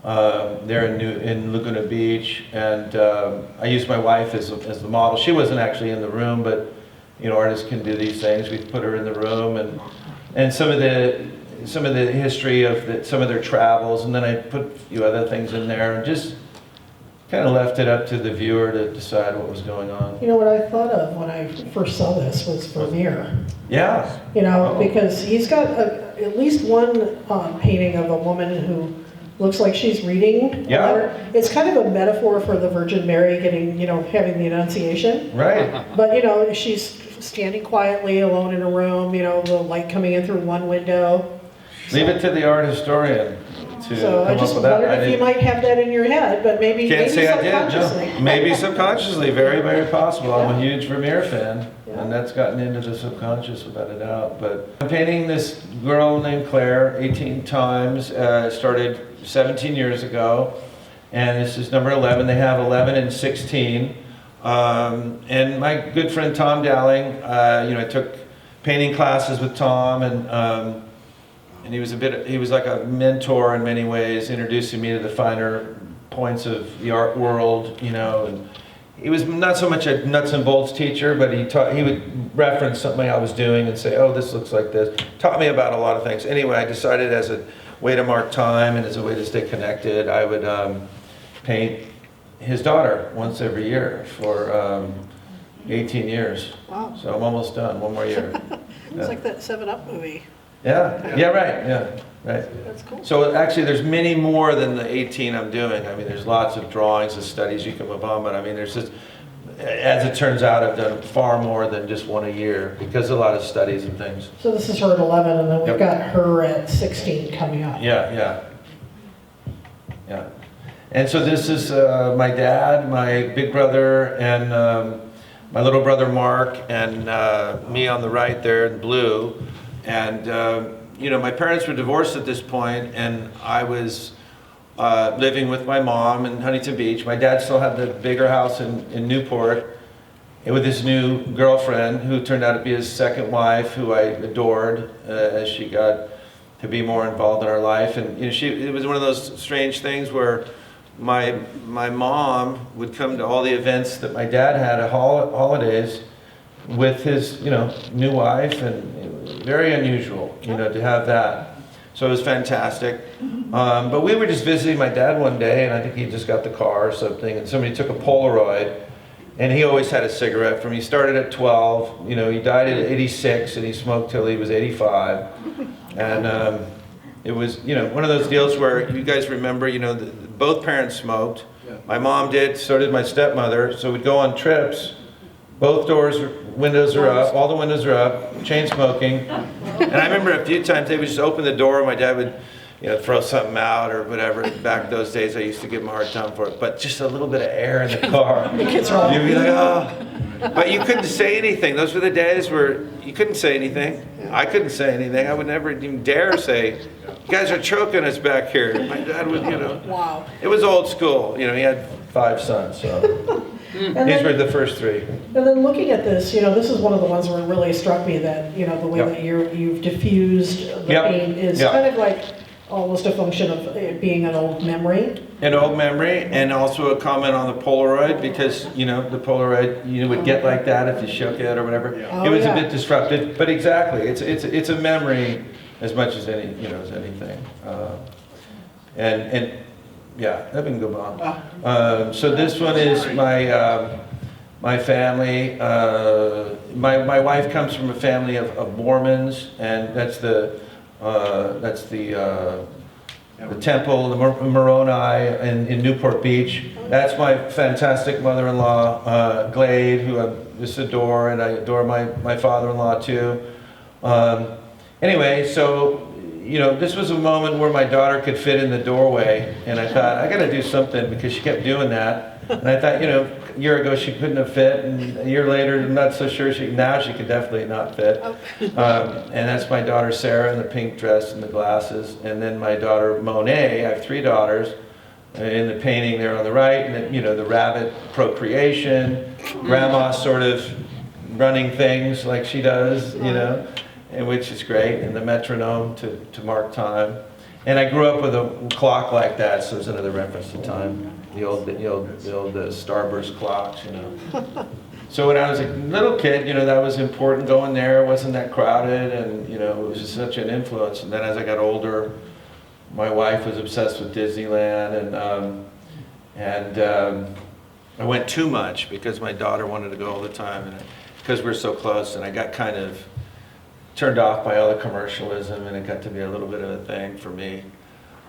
there in Laguna Beach, and I used my wife as the model. She wasn't actually in the room, but you know, artists can do these things. We put her in the room, and some of the history of some of their travels, and then I put a few other things in there, and just kind of left it up to the viewer to decide what was going on. You know, what I thought of when I first saw this was Vermeer. Yeah. You know, because he's got at least one painting of a woman who looks like she's reading. Yeah. It's kind of a metaphor for the Virgin Mary getting, you know, having the Annunciation. Right. But, you know, she's standing quietly alone in a room, you know, the light coming in through one window. Leave it to the art historian to So I come just up with that. wondered if you might have that in your head, but maybe Can't say I subconsciously. did, no. Maybe subconsciously, very, very possible. I'm a huge Vermeer fan, Yeah. and that's gotten into the subconscious without a doubt. But I'm painting this girl named Claire 18 times. Started 17 years ago, and this is number 11. They have 11 and 16. And my good friend Tom Dowling, you know, I took painting classes with Tom, and he was like a mentor in many ways, introducing me to the finer points of the art world, you know. And he was not so much a nuts and bolts teacher, but he would reference something I was doing and say, "Oh, this looks like this." Taught me about a lot of things. Anyway, I decided as a way to mark time and as a way to stay connected, I would paint his daughter once every year for 18 years. Wow. So I'm almost done, one more year. It's like that 7-Up movie. Yeah, right, right. That's cool. So actually, there's many more than the 18 I'm doing. I mean, there's lots of drawings and studies you can move on, but I mean, there's just, as it turns out, I've done far more than just one a year because of a lot of studies and things. So this is her at 11, and then we've Yep. got her at 16 coming up. Yeah. And so this is my dad, my big brother, and my little brother Mark, and me on the right there in blue. And my parents were divorced at this point, and I was living with my mom in Huntington Beach. My dad still had the bigger house in Newport, and with his new girlfriend, who turned out to be his second wife, who I adored as she got to be more involved in our life. And it was one of those strange things where my mom would come to all the events that my dad had at holidays with his new wife, and it was very unusual to have that. So it was fantastic. But we were just visiting my dad one day, and I think he just got the car or something, and somebody took a Polaroid, and he always had a cigarette from. He started at 12, he died at 86, and he smoked till he was 85. And it was one of those deals where you guys remember both parents smoked. Yeah. My mom did, so did my stepmother. So we'd go on trips, both windows are up, all the windows are up, chain smoking. And I remember a few times they would just open the door, my dad would throw something out or whatever. Back those days I used to give him a hard time for it, but just a little bit of air in the car. The kids are all You'd be like, oh. But you couldn't say anything. Those were the days where you couldn't say anything. I couldn't say anything. I would never even dare say, you guys are choking us back here. My dad would, Wow. It was old school. He had 5 sons, so these were the first 3. And then looking at this, this is one of the ones where it really struck me that, the way Yep. that you've diffused the Yep. paint is Yep. kind of like almost a function of it being an old memory. An old memory, and also a comment on the Polaroid, because the Polaroid would get like that if you shook it or whatever. Oh, It was yeah. a bit disrupted, but exactly, it's a memory as much as as anything. And yeah, that can go on. So this one is my family. My wife comes from a family of Mormons, and that's the temple, the Moroni in Newport Beach. That's my fantastic mother-in-law, Glade, who I just adore, and I adore my father-in-law too. Anyway, so this was a moment where my daughter could fit in the doorway, and I thought, I got to do something, because she kept doing that. And I thought, a year ago she couldn't have fit, and a year later, I'm not so sure now she could definitely not fit. And that's my daughter Sarah in the pink dress and the glasses, and then my daughter Monet. I have 3 daughters. In the painting there on the right, and then, the rabbit procreation, grandma sort of running things like she does, and which is great, and the metronome to mark time. And I grew up with a clock like that, so it's another reference to time. The old Starburst clocks, So when I was a little kid, that was important, going there. It wasn't that crowded, and it was just such an influence. And then as I got older, my wife was obsessed with Disneyland, and I went too much because my daughter wanted to go all the time, and because we're so close, and I got kind of turned off by all the commercialism, and it got to be a little bit of a thing for me.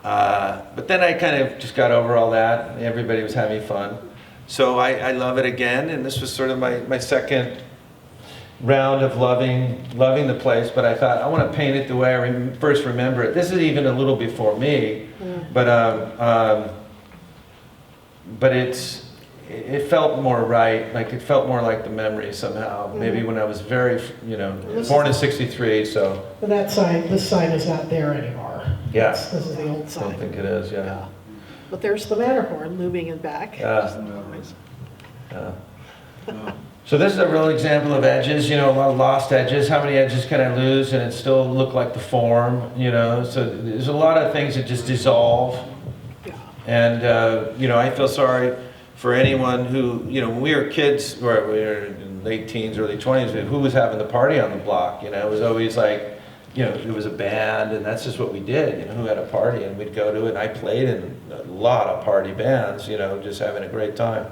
But then I kind of just got over all that. Everybody was having fun. So I love it again, and this was sort of my second round of loving the place, but I thought, I want to paint it the way I first remember it. This is even a little before me, but it felt more right, like it felt more like the memory somehow. Maybe when I was very, born in '63, so. But this sign is not there anymore. Yeah. This is the old I sign. don't think it is, yeah. But there's the Matterhorn looming in back. Yeah. So this is a real example of edges, a lot of lost edges. How many edges can I lose and it still look like the form, So there's a lot of things that just dissolve. Yeah. And, I feel sorry for anyone who, when we were kids, or we were in late teens, early 20s, who was having the party on the block, It was always like, it was a band, and that's just what we did, who had a party, and we'd go to it. And I played in a lot of party bands, just having a great time.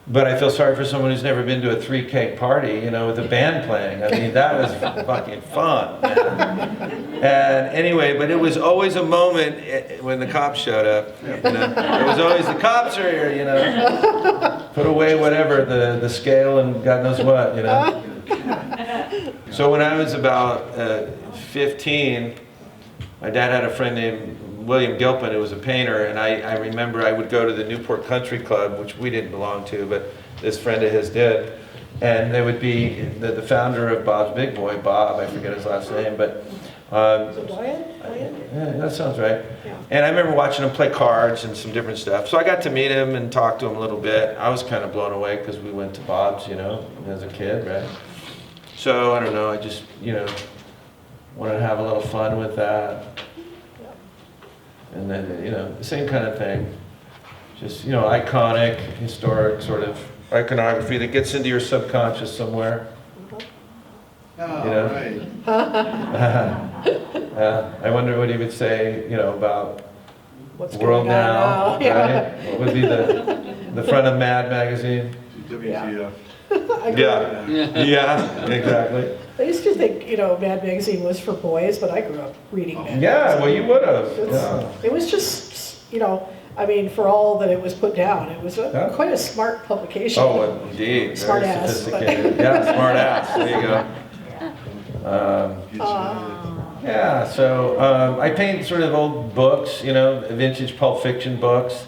But I feel sorry for someone who's never been to a 3K party, you know, with a band playing. I mean, that was fucking fun, man. And anyway, but it was always a moment when the cops showed up, you know. It was always, the cops are here, you know. Put away whatever, the scale and God knows what, you know. So when I was about 15, my dad had a friend named William Gilpin, who was a painter, and I remember I would go to the Newport Country Club, which we didn't belong to, but this friend of his did. And there would be the founder of Bob's Big Boy, Bob, I forget his last name, but... Is it Wyatt? Yeah, that sounds right. Yeah. And I remember watching him play cards and some different stuff. So I got to meet him and talk to him a little bit. I was kind of blown away because we went to Bob's, you know, as a kid, right? So, I don't know, I just, you know, wanted to have a little fun with that. And then, you know, the same kind of thing. Just, you know, iconic, historic sort of iconography that gets into your subconscious somewhere. Oh, You know? right. I wonder what he would say, you know, about What's World going on Now, right? What would be the front of Mad magazine? WTF. Yeah, yeah, exactly. I used to think, you know, Mad Magazine was for boys, but I grew up reading Mad Yeah, Magazine. well, you would have. It's- Yeah. It was just, you know, I mean, for all that it was put down, it was Yeah. quite a smart publication. Oh, indeed. Smart Very ass, but- sophisticated. Yeah, smart ass. There you go. Yeah, so I paint sort of old books, you know, vintage Pulp Fiction books,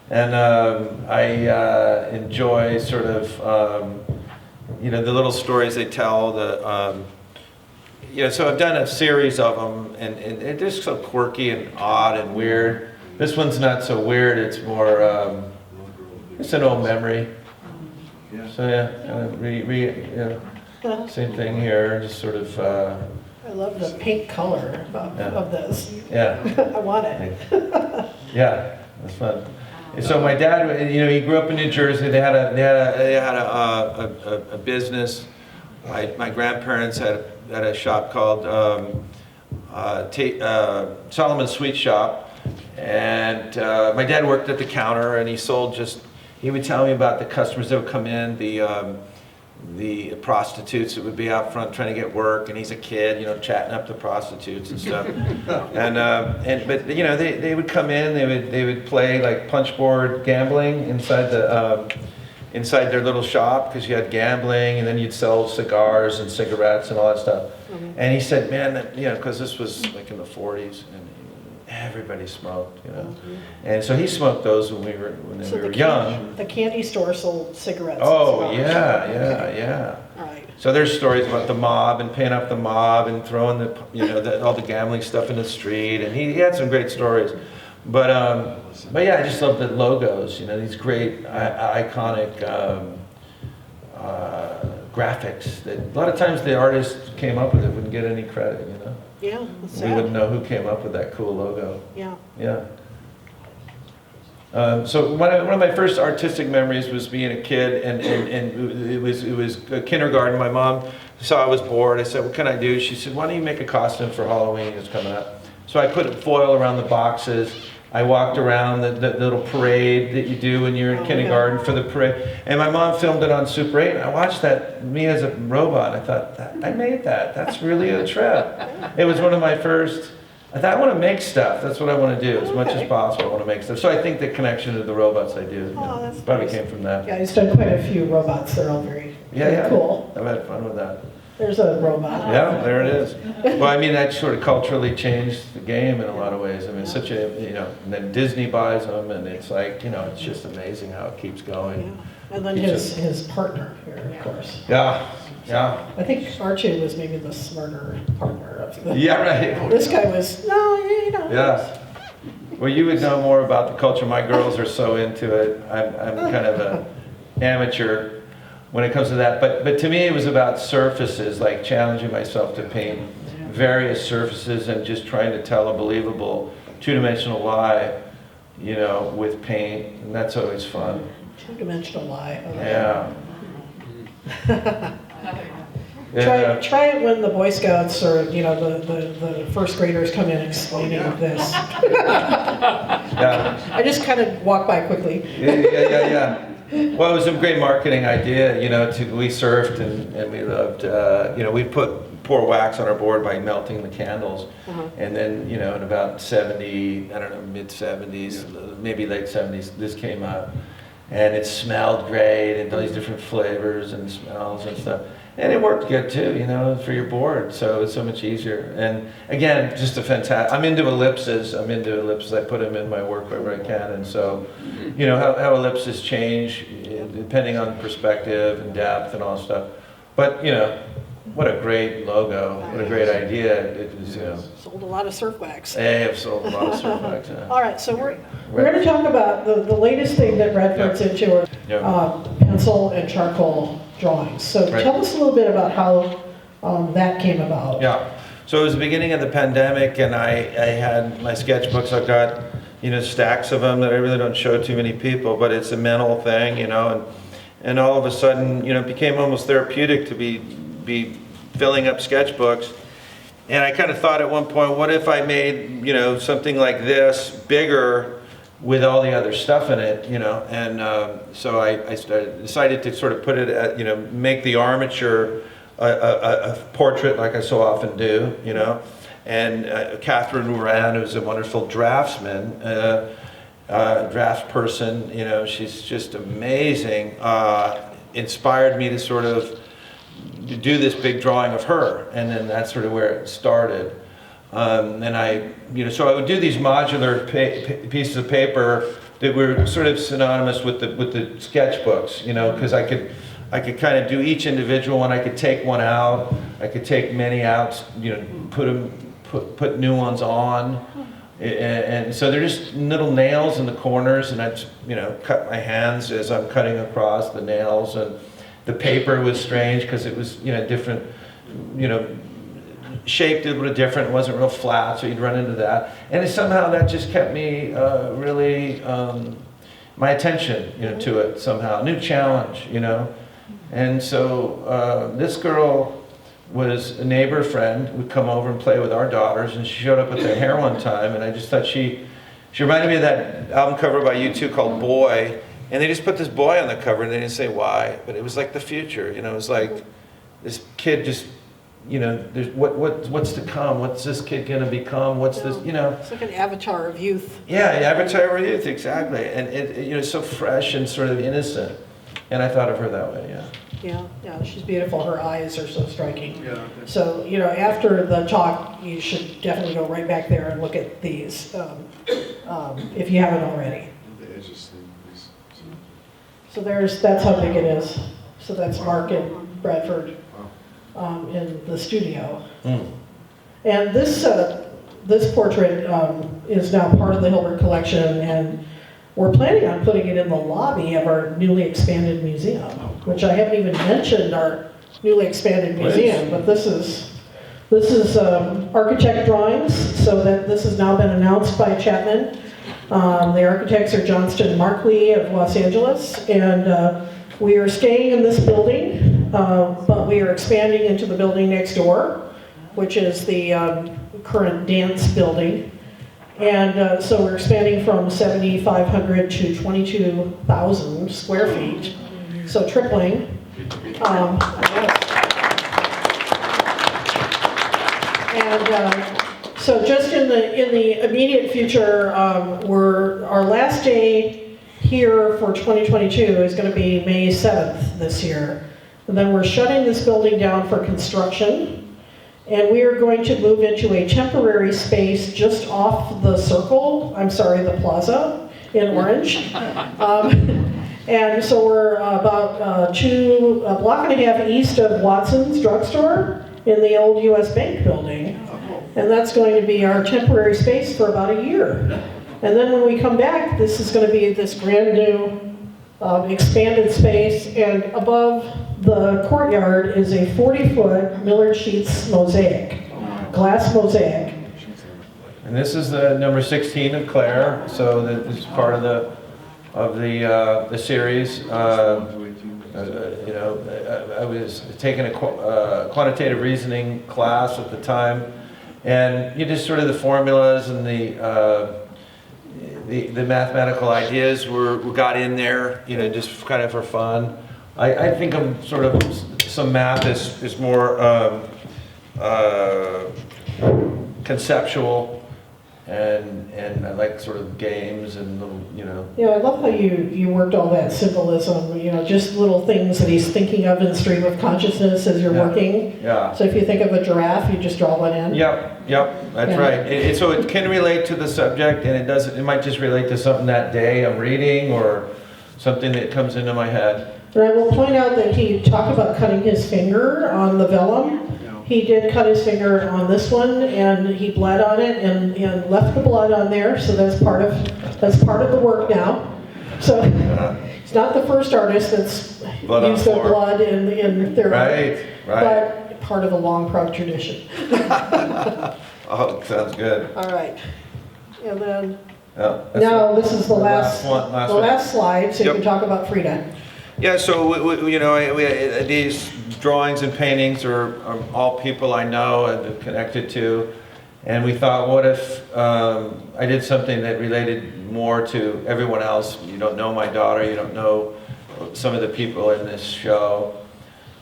and I enjoy sort of, you know, the little stories they tell. You know, so I've done a series of them, and they're just so quirky and odd and weird. This one's not so weird; it's more, it's an old memory. Yeah. So yeah, kind of you know, same thing here, just sort of. I love the pink color of this. Yeah, I want it. yeah, that's fun. And so my dad, you know, he grew up in New Jersey. They had a business. My grandparents had a shop called Salamon Sweet Shop, and my dad worked at the counter, and he sold just. He would tell me about the customers that would come in, the prostitutes that would be out front trying to get work, and he's a kid, you know, chatting up the prostitutes and stuff. But you know, they would come in, they would play like punchboard gambling inside their little shop, because you had gambling, and then you'd sell cigars and cigarettes and all that stuff. Mhm. And he said, man, you know, because this was like in the 40s, and everybody smoked, you know. Mhm. And so he smoked those when we were So the young. The candy store sold cigarettes. Oh, and yeah, cigars. yeah. Right. So there's stories about the mob and paying up the mob and throwing the, you know, all the gambling stuff in the street, and he had some great stories. But yeah, I just love the logos, you know, these great iconic graphics that a lot of times the artist came up with it wouldn't get any credit, you know. Yeah, that's We wouldn't sad. know who came up with that cool logo. Yeah. Yeah. So one of my first artistic memories was being a kid, and it was kindergarten. My mom saw I was bored. I said, "What can I do?" She said, "Why don't you make a costume for Halloween? It's coming up." So I put foil around the boxes. I walked around the little parade that you do when you're in Oh, kindergarten for the parade, and my mom filmed it on Super 8. And I watched that, me as a robot. I thought, I made that. That's really a trip. It was one of my first. I thought, I want to make stuff. That's what I want to do as much as Okay. possible. I want to make stuff. So I think the connection to the robots I do, you know, Oh, that's probably nice. came from that. Yeah, he's done quite a few robots. They're all very, very cool. I've had fun with that. There's a robot. Yeah, there it is. Well, I mean, that sort of culturally changed the game in a lot of ways. I mean, such a, you know, and then Disney buys them, and it's like, you know, it's just amazing how it keeps Yeah. going. And then his partner here, of course. Yeah, yeah. I think Archie was maybe the smarter partner of the. Yeah, right. This guy was, no, you know. Yeah. Well, you would know more about the culture. My girls are so into it. I'm kind of a amateur when it comes to that. But to me, it was about surfaces, like challenging myself to paint various surfaces and just trying to tell a believable two-dimensional lie, you know, with paint. And that's always fun. Two-dimensional lie. Yeah. Yeah. Try it when the Boy Scouts or, you know, the first graders come in explaining this. Yeah. I just kind of walk by quickly. Yeah. Well, it was a great marketing idea, you know, we surfed and we loved, you know, we pour wax on our board by melting the candles. And then, you know, in about 70, I don't know, mid 70s, maybe late 70s, this came out. And it smelled great and all these different flavors and smells and stuff. And it worked good too, you know, for your board. So it's so much easier. And again, just a fantastic, I'm into ellipses. I put them in my work wherever I can. And so, you know, how ellipses change depending on perspective and depth and all stuff. But, you know, what a great logo, what a great idea. It was, you know. Sold a lot of surf wax. Hey, I've sold a lot of surf wax. Yeah. All right, so we're going to talk about the latest thing that Bradford's into, pencil and charcoal drawings. So tell us a little bit about how that came about. Yeah, so it was the beginning of the pandemic, and I had my sketchbooks. I've got, you know, stacks of them that I really don't show too many people, but it's a mental thing, you know, and all of a sudden, you know, it became almost therapeutic to be filling up sketchbooks. And I kind of thought at one point, what if I made, you know, something like this bigger with all the other stuff in it, you know? And so I decided to sort of put it at, you know, make the armature a portrait like I so often do, you know? And Catherine Ryden, who's a wonderful draftsman, draft person, you know, she's just amazing, inspired me to sort of do this big drawing of her, and then that's sort of where it started. And I, you know, so I would do these modular pieces of paper that were sort of synonymous with the sketchbooks, you know, because I could kind of do each individual one. I could take one out, I could take many out, you know, put new ones on, and so they're just little nails in the corners, and I'd, you know, cut my hands as I'm cutting across the nails. And the paper was strange because it was, you know, different, you know, shaped a little bit different. It wasn't real flat, so you'd run into that. And somehow that just kept me really, my attention, you know, to it somehow. New challenge, you know. And so this girl was a neighbor friend, would come over and play with our daughters, and she showed up with her hair one time, and I just thought she reminded me of that album cover by U2 called Boy. And they just put this boy on the cover, and they didn't say why, but it was like the future, you know. It was like this kid just, you know, there's what's to come? What's this kid gonna become? What's this, you know? It's like an avatar of youth. Yeah, avatar of youth, exactly. And it you know, so fresh and sort of innocent. And I thought of her that way, yeah. Yeah, she's beautiful. Her eyes are so striking. Yeah. So, you know, after the talk, you should definitely go right back there and look at these, if you haven't already. The edges thing, please. So that's how big it is. So that's Mark and Bradford in the studio. And this portrait is now part of the Hilbert collection, and we're planning on putting it in the lobby of our newly expanded museum, which I haven't even mentioned our newly expanded museum, but this is architect drawings, so that this has now been announced by Chapman. The architects are Johnston Markley of Los Angeles, and we are staying in this building, but we are expanding into the building next door, which is the current dance building. And so we're expanding from 7,500 to 22,000 square feet, so tripling. So just in the immediate future, our last day here for 2022 is going to be May 7th this year. And then we're shutting this building down for construction. And we are going to move into a temporary space just off the the plaza in Orange. And so we're about a block and a half east of Watson's drugstore in the old US Bank building. And that's going to be our temporary space for about a year. And then when we come back, this is going to be this brand new expanded space, and above the courtyard is a 40-foot Millard Sheets mosaic, glass mosaic. And this is the number 16 of Claire, so this is part of the series. You know, I was taking a quantitative reasoning class at the time, and you just sort of the formulas and the the mathematical ideas got in there, you know, just kind of for fun. I think I'm sort of, some math is more conceptual, and I like sort of games and little, you know. Yeah, I love how you worked all that symbolism, you know, just little things that he's thinking of in the stream of consciousness as you're working. Yeah. So if you think of a giraffe, you just draw one in. Yep, that's Yeah. right. So it can relate to the subject, and it might just relate to something that day I'm reading, or something that comes into my head. And I will point out that he talked about cutting his finger on the vellum. He did cut his finger on this one, and he bled on it and left the blood on there, so that's part of the work now. So he's not the first artist that's Blood on used the floor. blood in their Right. but part of a long, proud tradition. Oh, sounds good. All right, and then Yeah, now this is the last one. slide, so you Yep. can talk about Frida. Yeah, so you know, these drawings and paintings are all people I know and connected to, and we thought, what if I did something that related more to everyone else? You don't know my daughter, you don't know some of the people in this show.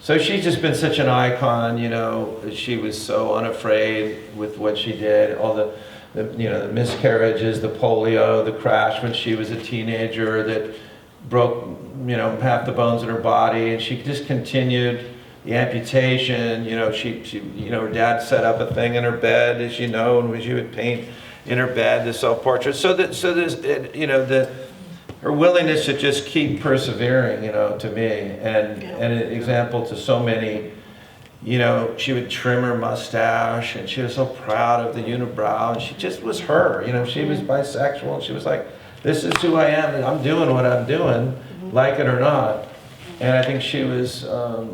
So she's just been such an icon, you know. She was so unafraid with what she did, all the you know, the miscarriages, the polio, the crash when she was a teenager that broke, you know, half the bones in her body, and she just continued the amputation. You know, she you know, her dad set up a thing in her bed, as you know, and she would paint in her bed the self-portrait. So there's, you know, her willingness to just keep persevering, you know, to me, and an example to so many. You know, she would trim her mustache, and she was so proud of the unibrow, and she just was her. You know, she was bisexual, and she was like, this is who I am, and I'm doing what I'm doing, like it or not. And I think she was a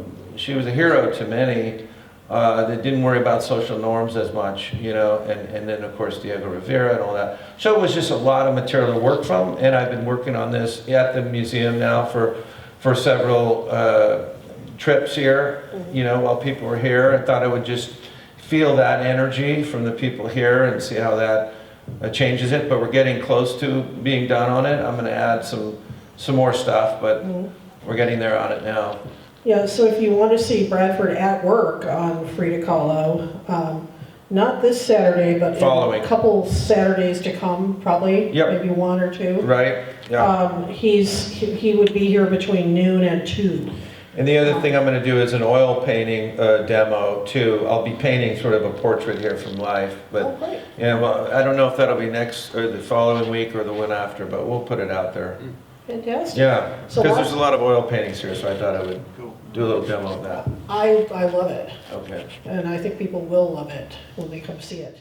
hero to many that didn't worry about social norms as much, you know, and then of course Diego Rivera and all that. So it was just a lot of material to work from, and I've been working on this at the museum now for several trips here, you know, while people were here. I thought I would just feel that energy from the people here and see how that changes it, but we're getting close to being done on it. I'm going to add some more stuff, but we're getting there on it now. Yeah, so if you want to see Bradford at work on Frida Kahlo, not this Saturday, but Following. in a couple Saturdays to come, probably, Yep. maybe one or two. Right? Yeah. He would be here between noon and 2. And the other thing I'm going to do is an oil painting demo too. I'll be painting sort of a portrait here from life, but Oh, great. yeah, well, I don't know if that'll be next or the following week or the one after, but we'll put it out there. Fantastic. Yeah, So because lots- there's a lot of oil paintings here, so I thought I would do a little demo of that. I love it, Okay. and I think people will love it when they come see it.